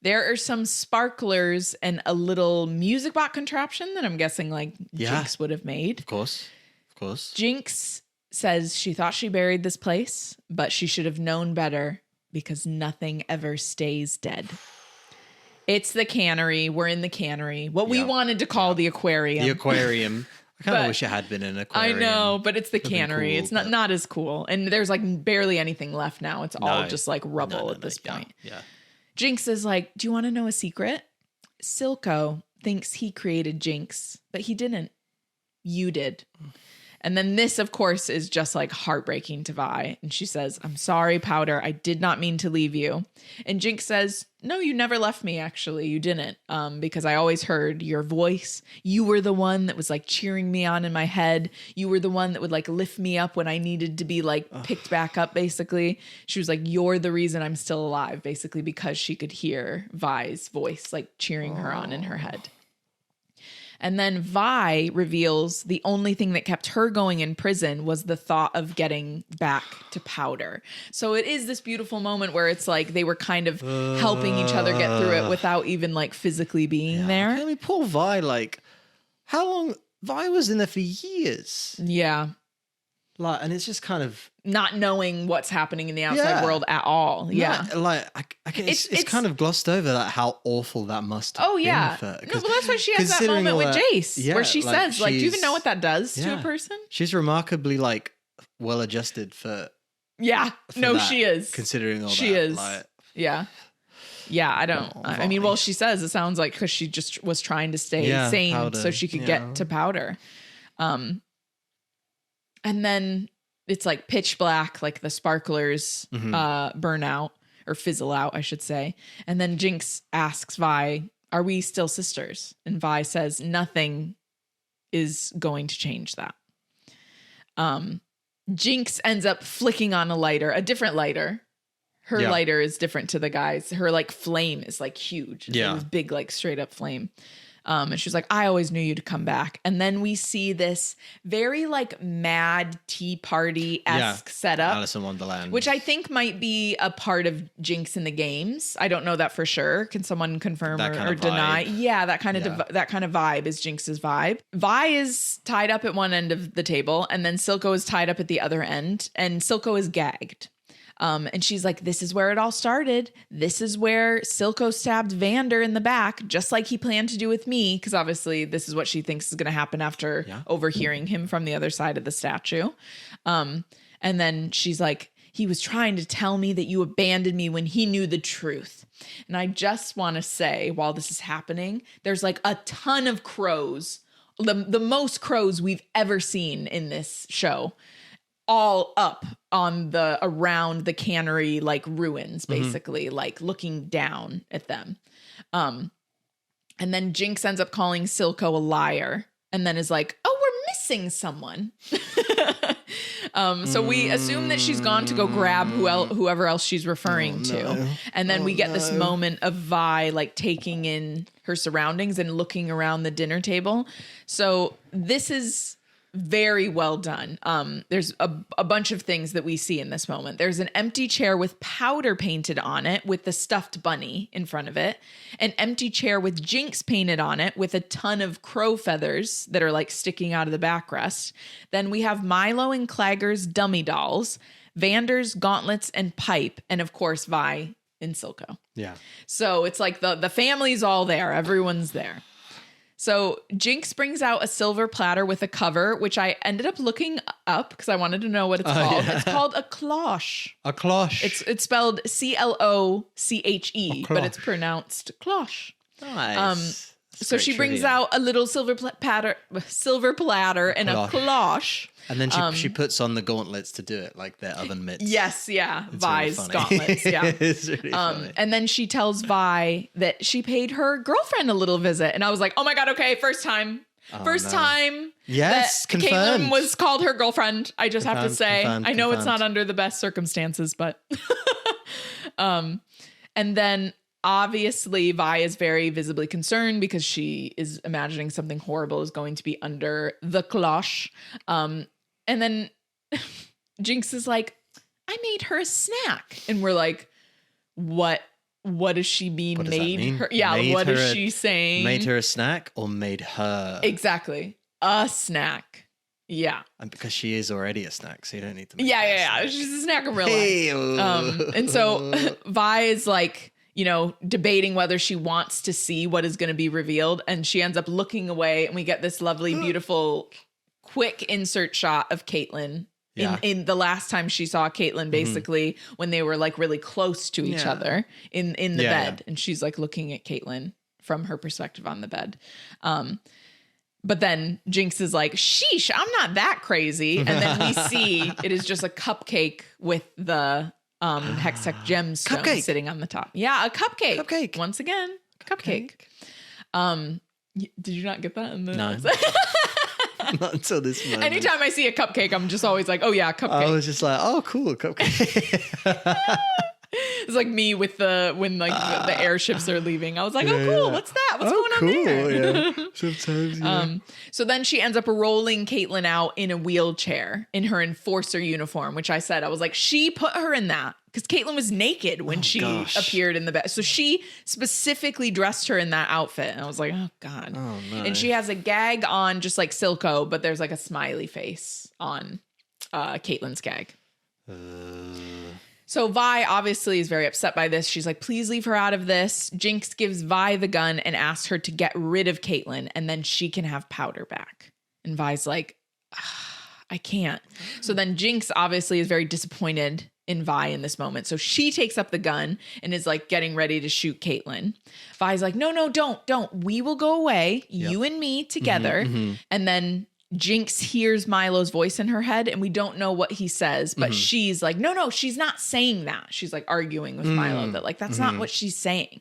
There are some sparklers and a little music box contraption that I'm guessing like Jinx would have made. Of course. Jinx says she thought she buried this place, but she should have known better because nothing ever stays dead. It's the cannery. We're in the cannery. What we wanted to call the aquarium. The aquarium. I kind of wish it had been an aquarium. I know, but it's the cannery. Cool, it's not as cool. And there's like barely anything left now. It's all just like rubble at this point. Yeah. Jinx is like, do you want to know a secret? Silco thinks he created Jinx, but he didn't. You did. And then this, of course, is just like heartbreaking to Vi. And she says, I'm sorry, Powder. I did not mean to leave you. And Jinx says, no, you never left me, actually. You didn't. Because I always heard your voice. You were the one that was like cheering me on in my head. You were the one that would like lift me up when I needed to be like picked back up, basically. She was like, you're the reason I'm still alive, basically, because she could hear Vi's voice like cheering her on in her head. And then Vi reveals the only thing that kept her going in prison was the thought of getting back to Powder. So it is this beautiful moment where it's like they were kind of helping each other get through it without even like physically being there. I mean, poor Vi, like, how long? Vi was in there for years. Yeah. Like, and it's just kind of not knowing what's happening in the outside world at all. Yeah. It's kind of glossed over that how awful that must have been. No, but that's why she has that moment with Jace where she says, like, do you even know what that does to a person? She's remarkably like well adjusted for she is. Considering all that. She is. Like, yeah, I don't. I mean, well, she says it sounds like because she just was trying to stay sane Powder, so she could get to Powder. And then it's like pitch black, like the sparklers burn out or fizzle out, I should say. And then Jinx asks Vi, are we still sisters? And Vi says, nothing is going to change that. Jinx ends up flicking on a different lighter. Her lighter is different to the guys. Her like flame is like huge. It's like this big, like straight up flame. And she's like, I always knew you'd come back. And then we see this very like mad tea party-esque setup. Alice in Wonderland. Which I think might be a part of Jinx in the games. I don't know that for sure. Can someone confirm or deny? Yeah, that kind of vibe is Jinx's vibe. Vi is tied up at one end of the table, and then Silco is tied up at the other end, and Silco is gagged. And she's like, this is where it all started. This is where Silco stabbed Vander in the back, just like he planned to do with me. Because obviously this is what she thinks is going to happen after overhearing him from the other side of the statue. And then she's like, he was trying to tell me that you abandoned me when he knew the truth. And I just want to say, while this is happening, there's like a ton of crows, the most crows we've ever seen in this show, all up on around the cannery, like ruins, basically, like looking down at them. And then Jinx ends up calling Silco a liar and then is like, oh, we're missing someone. So we assume that she's gone to go grab whoever else she's referring to. And then we get this moment of Vi like taking in her surroundings and looking around the dinner table. So this is very well done. There's a bunch of things that we see in this moment. There's an empty chair with powder painted on it with the stuffed bunny in front of it. An empty chair with Jinx painted on it with a ton of crow feathers that are like sticking out of the backrest. Then we have Milo and Clagger's dummy dolls, Vander's gauntlets and pipe, and of course Vi in Silco. Yeah. So it's like the family's all there. Everyone's there. So Jinx brings out a silver platter with a cover, which I ended up looking up because I wanted to know what it's called. Yeah. It's called a cloche. A cloche. It's spelled CLOCHE, but it's pronounced cloche. Nice. So she brings out a little silver platter and a cloche. And then she puts on the gauntlets to do it, like their oven mitts. Yes, yeah. Vi's really gauntlets, yeah. It's really funny. And then she tells Vi that she paid her girlfriend a little visit. And I was like, oh my God, okay, first time. Time yes, that Caitlin was called her girlfriend. I just have to say, I know it's not under the best circumstances, but... and then... Obviously, Vi is very visibly concerned because she is imagining something horrible is going to be under the cloche. And then Jinx is like, I made her a snack. And we're like, what does she mean? What does that mean? Her? Yeah, what is she saying? Made her a snack or made her? Exactly. A snack. Yeah. And because she is already a snack, so you don't need to make Yeah. She's a snack in real life. And so Vi is like, debating whether she wants to see what is going to be revealed. And she ends up looking away and we get this lovely, beautiful, quick insert shot of Caitlin in the last time she saw Caitlin, basically when they were like really close to each other in the bed. Yeah. And she's like looking at Caitlin from her perspective on the bed. But then Jinx is like, sheesh, I'm not that crazy. And then we see it is just a cupcake with the Hextech gemstone sitting on the top. Yeah, a cupcake. Once again, cupcake. Did you not get that? No. Not until this moment. Anytime I see a cupcake, I'm just always like, oh yeah, cupcake. I was just like, oh cool, cupcake. It's like me with the airships are leaving. I was like, oh cool, what's that? What's going on there? Yeah. Sometimes, so then she ends up rolling Caitlin out in a wheelchair in her enforcer uniform, which I said, I was like, she put her in that because Caitlin was naked when she appeared in the bed. So she specifically dressed her in that outfit. And I was like, oh God. Oh, no. And she has a gag on just like Silco, but there's like a smiley face on Caitlin's gag. So Vi obviously is very upset by this. She's like, please leave her out of this. Jinx gives Vi the gun and asks her to get rid of Caitlin and then she can have powder back. And Vi's like, I can't. So then Jinx obviously is very disappointed in Vi in this moment. So she takes up the gun and is like getting ready to shoot Caitlin. Vi's like, no, don't. We will go away, you and me together. And then Jinx hears Milo's voice in her head and we don't know what he says, but she's like, no, she's not saying that. She's like arguing with Milo that like, that's not what she's saying.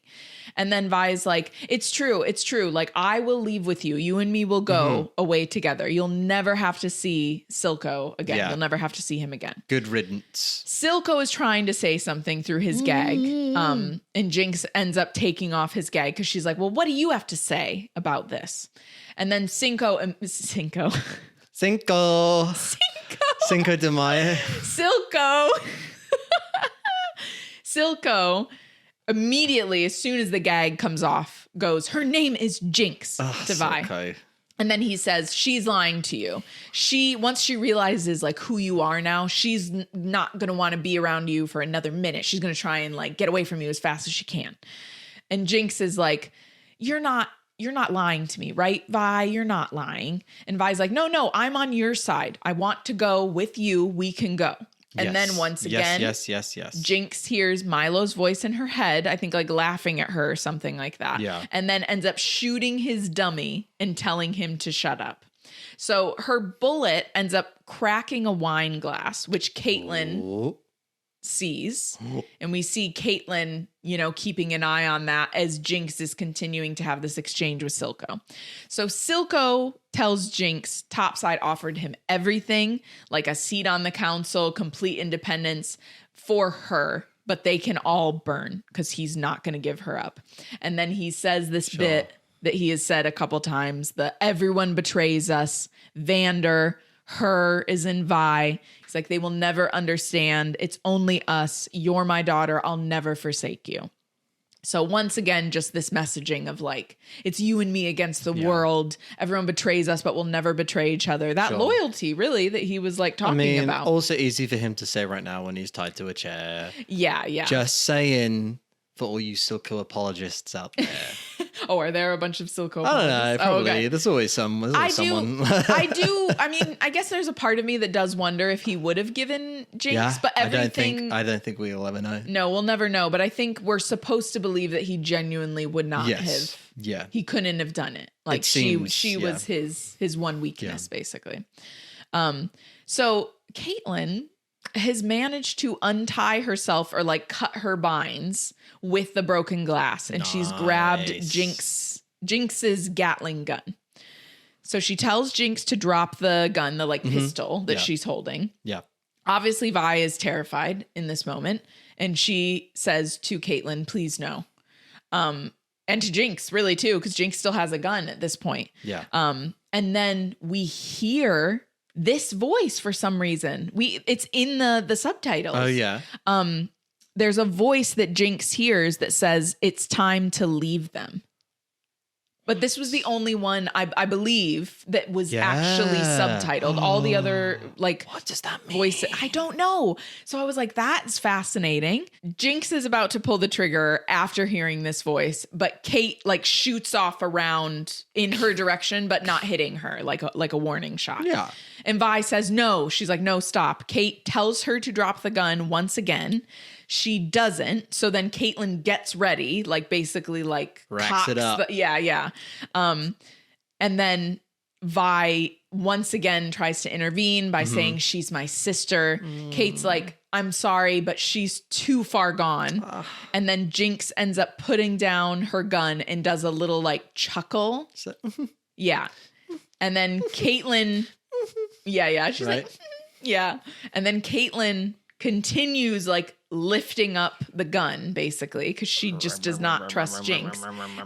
And then Vi's like, it's true. Like, I will leave with you. You and me will go away together. You'll never have to see Silco again. Yeah. You'll never have to see him again. Good riddance. Silco is trying to say something through his gag. And Jinx ends up taking off his gag because she's like, well, what do you have to Say about this? And then Cinco de Mayo. Silco immediately, as soon as the gag comes off, goes, her name is Jinx to Vi. Silco. And then he says, she's lying to you. Once she realizes like who you are now, she's not going to want to be around you for another minute. She's going to try and like get away from you as fast as she can. And Jinx is like, you're not lying to me, right, Vi? You're not lying. And Vi's like, no, I'm on your side. I want to go with you. We can go. And then once again, yes. Jinx hears Milo's voice in her head, I think like laughing at her or something like that. Yeah. And then ends up shooting his dummy and telling him to shut up. So her bullet ends up cracking a wine glass, which Caitlin sees. And we see Caitlin, keeping an eye on that as Jinx is continuing to have this exchange with Silco. So Silco tells Jinx Topside offered him everything, like a seat on the council, complete independence for her, but they can all burn because he's not going to give her up. And then he says this bit that he has said a couple times, the everyone betrays us, Vander, her is in Vi. He's like, they will never understand. It's only us. You're my daughter. I'll never forsake you. So once again, just this messaging of like, it's you and me against the world. Everyone betrays us, but we'll never betray each other. That loyalty, really, that he was like talking about. Also easy for him to say right now when he's tied to a chair. Yeah. Just saying, for all you Silco apologists out there. Oh, are there a bunch of Silco? I don't know. Probably. Okay. There's always someone. I mean, I guess there's a part of me that does wonder if he would have given Jinx, but everything. I don't think we'll ever know. No, we'll never know. But I think we're supposed to believe that he genuinely would not have. Yeah. He couldn't have done it. Like she was his one weakness, basically. So Caitlin has managed to untie herself or like cut her binds with the broken glass, and she's grabbed Jinx's Gatling gun. So she tells Jinx to drop the gun, the like pistol that she's holding. Yeah. Obviously Vi is terrified in this moment, and she says to Caitlin, please no. And to Jinx really too, because Jinx still has a gun at this point. Yeah. And then we hear this voice for some reason. It's in the subtitles. Oh yeah. There's a voice that Jinx hears that says it's time to leave them. But this was the only one I believe that was actually subtitled. All the other like what does that mean? Voices, I don't know. So I was like, that's fascinating. Jinx is about to pull the trigger after hearing this voice, but Kate like shoots off around in her direction, but not hitting her like a warning shot. Yeah. And Vi says no. She's like, no, stop. Kate tells her to drop the gun once again. She doesn't. So then Caitlin gets ready, like basically like racks it up. Yeah. And then Vi once again tries to intervene by saying she's my sister. Kate's like, I'm sorry, but she's too far gone. And then Jinx ends up putting down her gun and does a little like chuckle. Yeah. And then Caitlin, she's like, yeah. And then Caitlin continues like lifting up the gun basically because she just does not trust Jinx.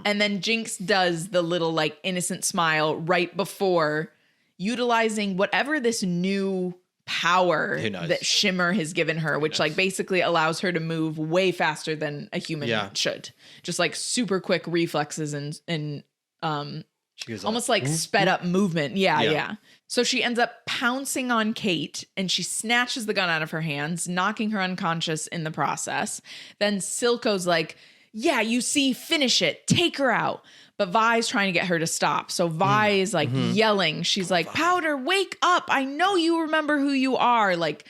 And then Jinx does the little like innocent smile right before utilizing whatever this new power that Shimmer has given her, which like basically allows her to move way faster than a human should. Just like super quick reflexes and she goes almost like sped up movement. Yeah. So she ends up pouncing on Kate and she snatches the gun out of her hands, knocking her unconscious in the process. Then Silco's like, yeah, you see, finish it, take her out. But Vi's trying to get her to stop. So Vi is like yelling. She's like, Powder, wake up. I know you remember who you are. Like,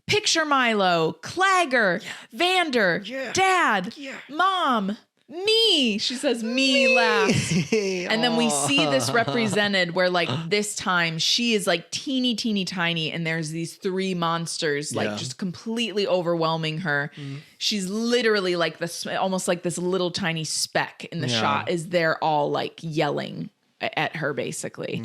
picture Milo, Clagger, Vander, Dad, Mom. Me, she says, me last. And then we see this represented where like this time she is like teeny tiny and there's these three monsters like just completely overwhelming her. She's literally like this, almost like this little tiny speck in the shot is they're all like yelling at her basically.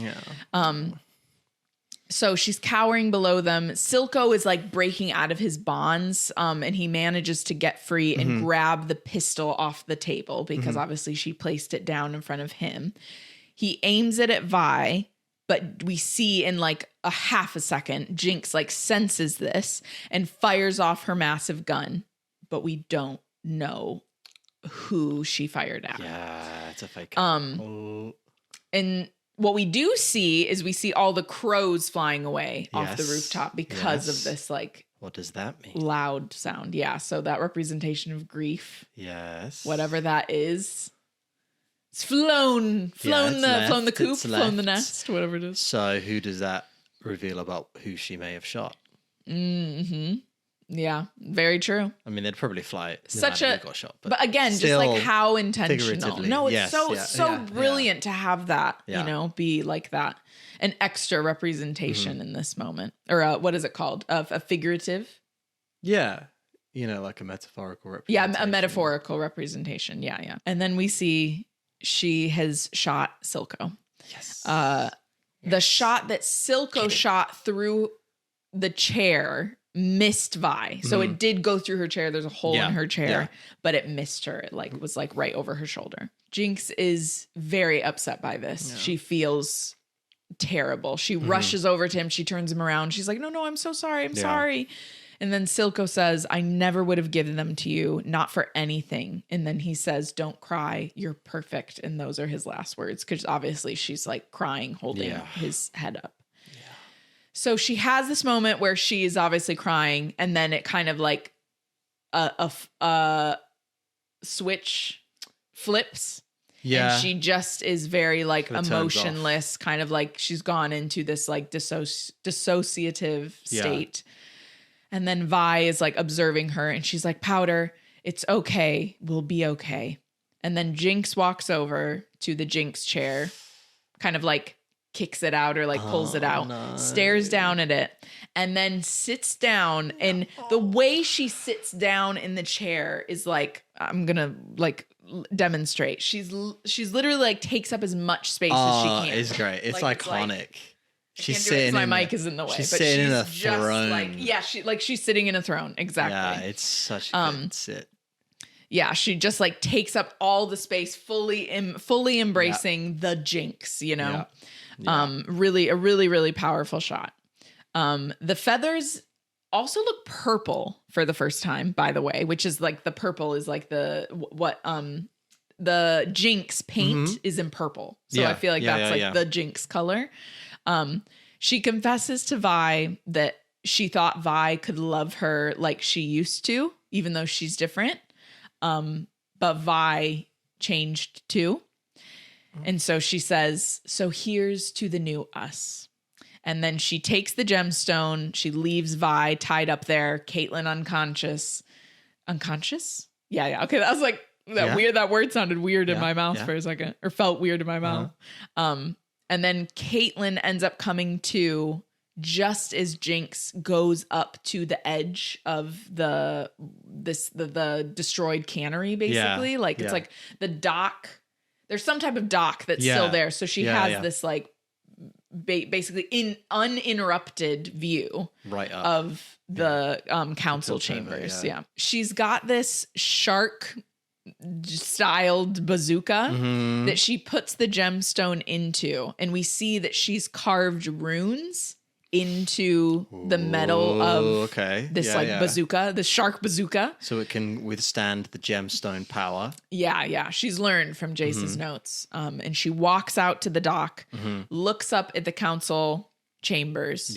So she's cowering below them. Silco is like breaking out of his bonds and he manages to get free and grab the pistol off the table because obviously she placed it down in front of him. He aims it at Vi, but we see in like a half a second, Jinx like senses this and fires off her massive gun, but we don't know who she fired at. Yeah, it's a fake. And what we do see is we see all the crows flying away off the rooftop because of this like what does that mean? Loud sound. Yeah. So that representation of grief. Yes. Whatever that is. It's flown the coop, flown the nest, whatever it is. So who does that reveal about who she may have shot? Yeah, very true. I mean, they'd probably fly it. Got shot, but again, just like how intentional. No, it's so brilliant to have that, you know, be like that. An extra representation in this moment. Or what is it called? A figurative? Yeah. You know, like a metaphorical representation. Yeah, a metaphorical representation. Yeah. And then we see she has shot Silco. Yes. The shot that Silco shot through the chair missed Vi. So it did go through her chair. There's a hole in her chair, but it missed her. It like was like right over her shoulder. Jinx is very upset by this. She feels terrible. She rushes over to him. She turns him around. She's like, no, I'm so sorry. I'm sorry. And then Silco says, I never would have given them to you, not for anything. And then he says, don't cry. You're perfect. And those are his last words. Because obviously she's like crying, holding his head up. So she has this moment where she is obviously crying, and then it kind of like switch flips. Yeah. And she just is very like emotionless, kind of like she's gone into this like dissociative state. And then Vi is like observing her and she's like, Powder, it's okay. We'll be okay. And then Jinx walks over to the Jinx chair, kind of like kicks it out or like pulls it out, stares down at it, and then sits down. And the way she sits down in the chair is like, I'm gonna like demonstrate. She's literally like takes up as much space as she can. It's great. It's like, iconic. She's sitting. My mic is in the way. She's but sitting she's in a just throne. Like she's sitting in a throne. Exactly. Yeah, it's such a good sit. Yeah, she just like takes up all the space, fully embracing the Jinx. You know, really a really powerful shot. The feathers also look purple for the first time, by the way, which is like the purple is like the Jinx paint is in purple. So I feel like that's the Jinx color. She confesses to Vi that she thought Vi could love her like she used to, even though she's different. But Vi changed too. And so she says, so here's to the new us. And then she takes the gemstone. She leaves Vi tied up there. Caitlin unconscious. Unconscious? Yeah. Okay. That was like weird. That word sounded weird in my mouth for a second, or felt weird in my mouth. And then Caitlin ends up coming to just as Jinx goes up to the edge of the destroyed cannery, basically. It's like the dock. There's some type of dock that's still there. So she has this like basically in uninterrupted view of the council chambers. Yeah. She's got this shark styled bazooka that she puts the gemstone into, and we see that she's carved runes into the metal of this bazooka, the shark bazooka, so it can withstand the gemstone power. She's learned from Jace's notes, and she walks out to the dock, looks up at the council chambers,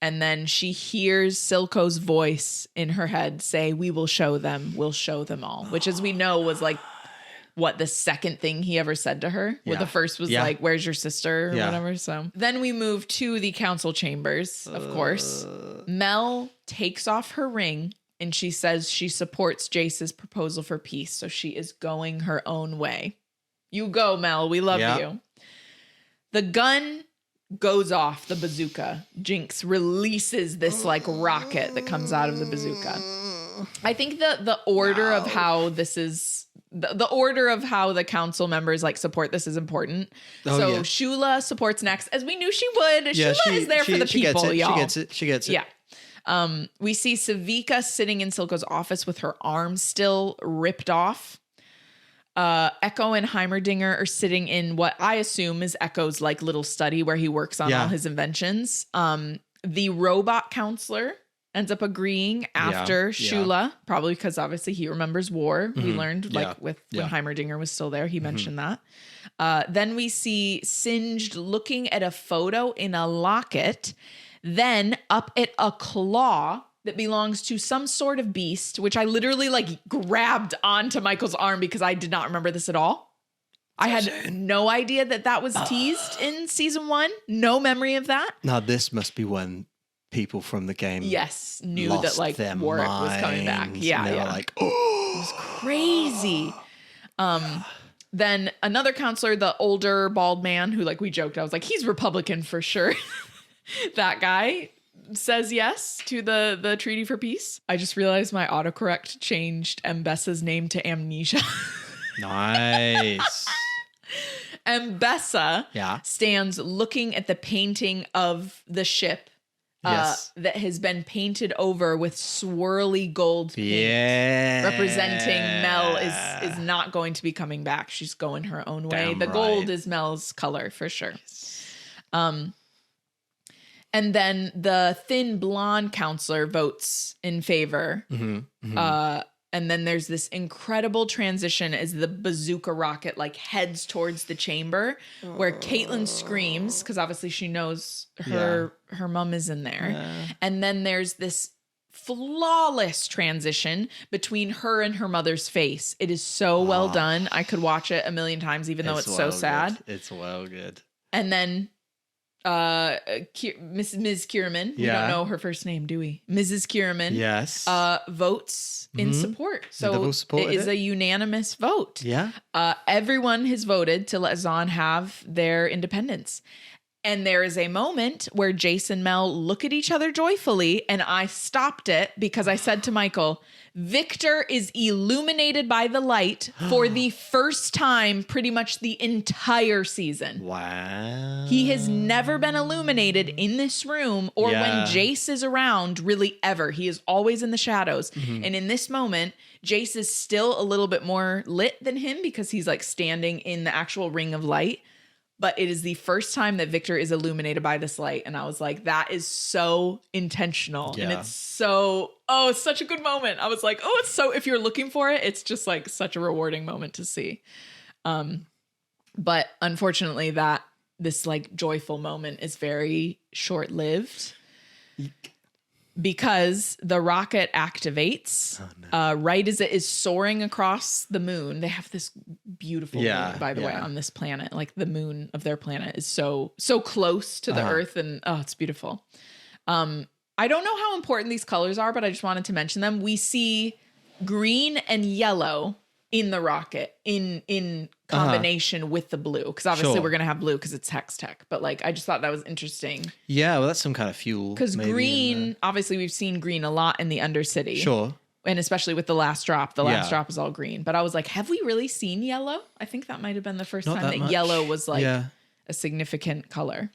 and then she hears Silco's voice in her head say, we will show them, we'll show them all, which, as we know, was like what the second thing he ever said to her. Well, the first was like, where's your sister or whatever. So then we move to the council chambers, of course. Mel takes off her ring and she says she supports Jace's proposal for peace. So she is going her own way. You go, Mel. We love you. The gun goes off, the bazooka. Jinx releases this like rocket that comes out of the bazooka. I think the order of how this is, the order of how the council members like support this is important. Shula supports next, as we knew she would. Shula is there for the people, y'all. She gets it. Yeah. We see Sevika sitting in Silco's office with her arms still ripped off. Echo and Heimerdinger are sitting in what I assume is Echo's like little study where he works on all his inventions. The robot counselor ends up agreeing after Shula, probably because obviously he remembers war. We learned when Heimerdinger was still there, he mentioned that. Then we see Singed looking at a photo in a locket, then up at a claw that belongs to some sort of beast, which I literally like grabbed onto Michael's arm because I did not remember this at all. I had no idea that was teased in season 1. No memory of that. Now this must be when people from the game knew that like Warwick was coming back. Yeah, they were like, oh, it was crazy. Then another counselor, the older bald man who like we joked, I was like, he's Republican for sure. That guy says yes to the treaty for peace. I just realized my autocorrect changed Mbessa's name to Amnesia. Nice. Mbessa stands looking at the painting of the ship that has been painted over with swirly gold paint, representing Mel is not going to be coming back. She's going her own way. The gold is Mel's color for sure. And then the thin blonde counselor votes in favor. And then there's this incredible transition as the bazooka rocket like heads towards the chamber where Caitlin screams because obviously she knows her mom is in there. And then there's this flawless transition between her and her mother's face. It is so well done. I could watch it a million times, even though it's so sad. It's well good. And then Ms. Kierman, we don't know her first name, do we? Mrs. Kierman, yes, votes in support. So it is a unanimous vote. Yeah. Everyone has voted to let Zahn have their independence. And there is a moment where Jace and Mel look at each other joyfully, and I stopped it because I said to Michael, Victor is illuminated by the light for the first time pretty much the entire season. Wow. He has never been illuminated in this room or when Jace is around, really ever. He is always in the shadows. Mm-hmm. And in this moment, Jace is still a little bit more lit than him because he's like standing in the actual ring of light. But it is the first time that Victor is illuminated by this light. And I was like, that is so intentional. Yeah. And it's so, it's such a good moment. I was like, it's so, if you're looking for it, it's just like such a rewarding moment to see. But unfortunately this like joyful moment is very short-lived. Because the rocket activates right as it is soaring across the moon. They have this beautiful moon, by the way, on this planet. Like the moon of their planet is so close to the Earth, and it's beautiful. I don't know how important these colors are, but I just wanted to mention them. We see green and yellow in the rocket in combination with the blue, because obviously we're gonna have blue because it's Hex Tech, but like I just thought that was interesting. Yeah, well, that's some kind of fuel. Because green, obviously we've seen green a lot in the Undercity. Sure. And especially with the last drop. The last drop is all green. But I was like, have we really seen yellow? I think that might have been the first time that yellow was like a significant color.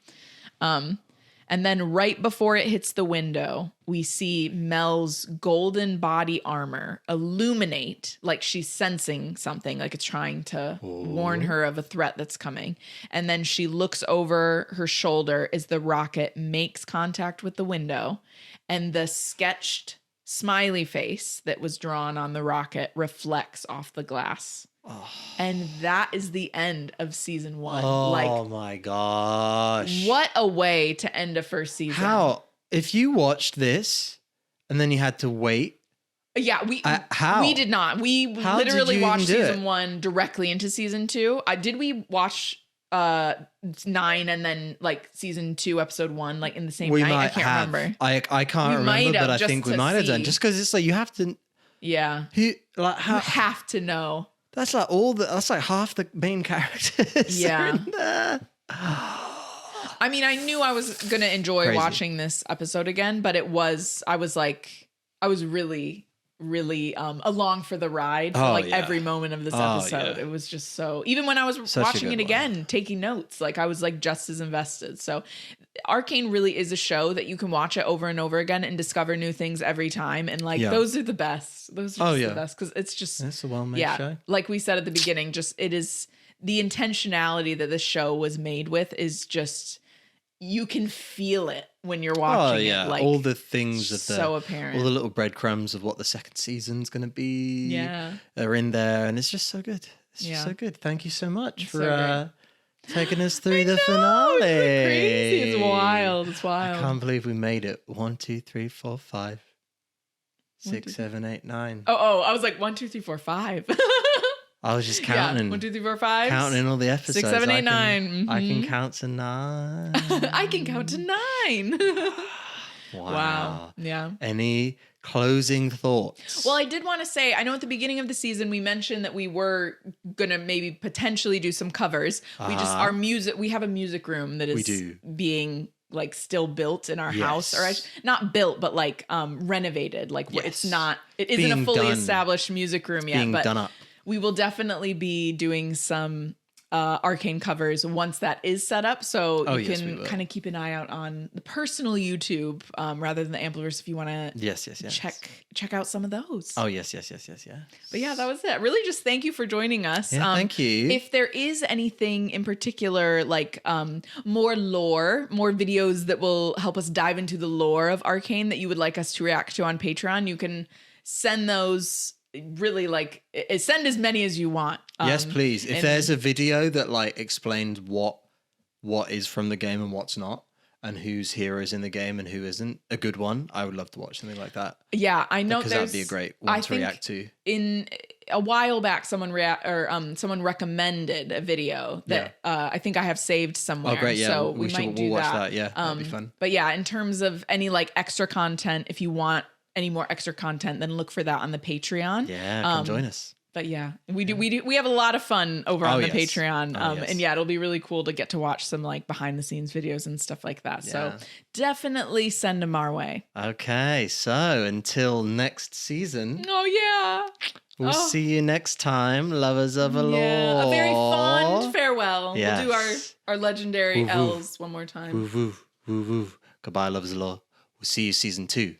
And then right before it hits the window, we see Mel's golden body armor illuminate, like she's sensing something, like it's trying to warn her of a threat that's coming. And then she looks over her shoulder as the rocket makes contact with the window, and the sketched smiley face that was drawn on the rocket reflects off the glass. Oh. And that is the end of season 1. Oh my gosh. What a way to end a first season. How? If you watched this and then you had to wait. Yeah, we did not. We how literally watched season 1 directly into season 2. Did we watch 9 and then like season 2 episode 1 like in the same night? I can't remember. I can't remember, but I think we might have done, just because it's like you have to. Yeah. You have to know. That's like that's like half the main characters. Yeah. In there. I mean, I knew I was going to enjoy watching this episode again, but I was really, really along for the ride for every moment of this episode. It was just so, even when I was watching it again, taking notes, like I was like just as invested. So Arcane really is a show that you can watch it over and over again and discover new things every time. And like, those are the best. Those are just the best. Cause it's a well-made show. Like we said at the beginning, it is the intentionality that this show was made with is just, you can feel it when you're watching it. Like all the things of so apparent. All the little breadcrumbs of what the second season's going to be are in there. And it's just so good. It's just so good. Thank you so much for taking us through the finale. It's crazy. It's wild. It's wild. I can't believe we made it. 1, 2, 3, 4, 5, 6, 7, 8, 9. Oh, I was like 1, 2, 3, 4, 5. I was just counting. 1, 2, 3, 4, 5. Counting in all the episodes. 6, 7, 8, 9. Mm-hmm. I can count to 9. I can count to 9. Wow. Yeah. Any closing thoughts? Well, I did want to say, I know at the beginning of the season, we mentioned that we were going to maybe potentially do some covers. We have a music room that is being like still built in our house, or not built, but like renovated. Like it isn't a fully established music room yet, but done up. We will definitely be doing some Arcane covers once that is set up. So you can kind of keep an eye out on the personal YouTube rather than the Ampliverse if you want to check out some of those. Oh, yes. But yeah, that was it. Really just thank you for joining us. Yeah, thank you. If there is anything in particular, like more lore, more videos that will help us dive into the lore of Arcane that you would like us to react to on Patreon, you can send those. Really, like, send as many as you want. Yes, please. If there's a video that like explains what is from the game and what's not, and whose hero is in the game and who isn't, a good one, I would love to watch something like that. Yeah, I know, because that'd be a great one to react to. In a while back, someone recommended a video that I think I have saved somewhere. Oh, great! Yeah, so we'll watch that. Yeah, that'd be fun. But yeah, in terms of any like extra content, if you want any more extra content, then look for that on the Patreon. Yeah, come join us. But yeah, we have a lot of fun over on the Patreon. And yeah, it'll be really cool to get to watch some like behind the scenes videos and stuff like that. Yeah. So definitely send them our way. Okay, so until next season. Oh yeah. We'll see you next time, lovers of a law. A very fond farewell. Yes. We'll do our legendary L's one more time. Woo woo, woo woo. Goodbye, lovers of law. We'll see you season 2.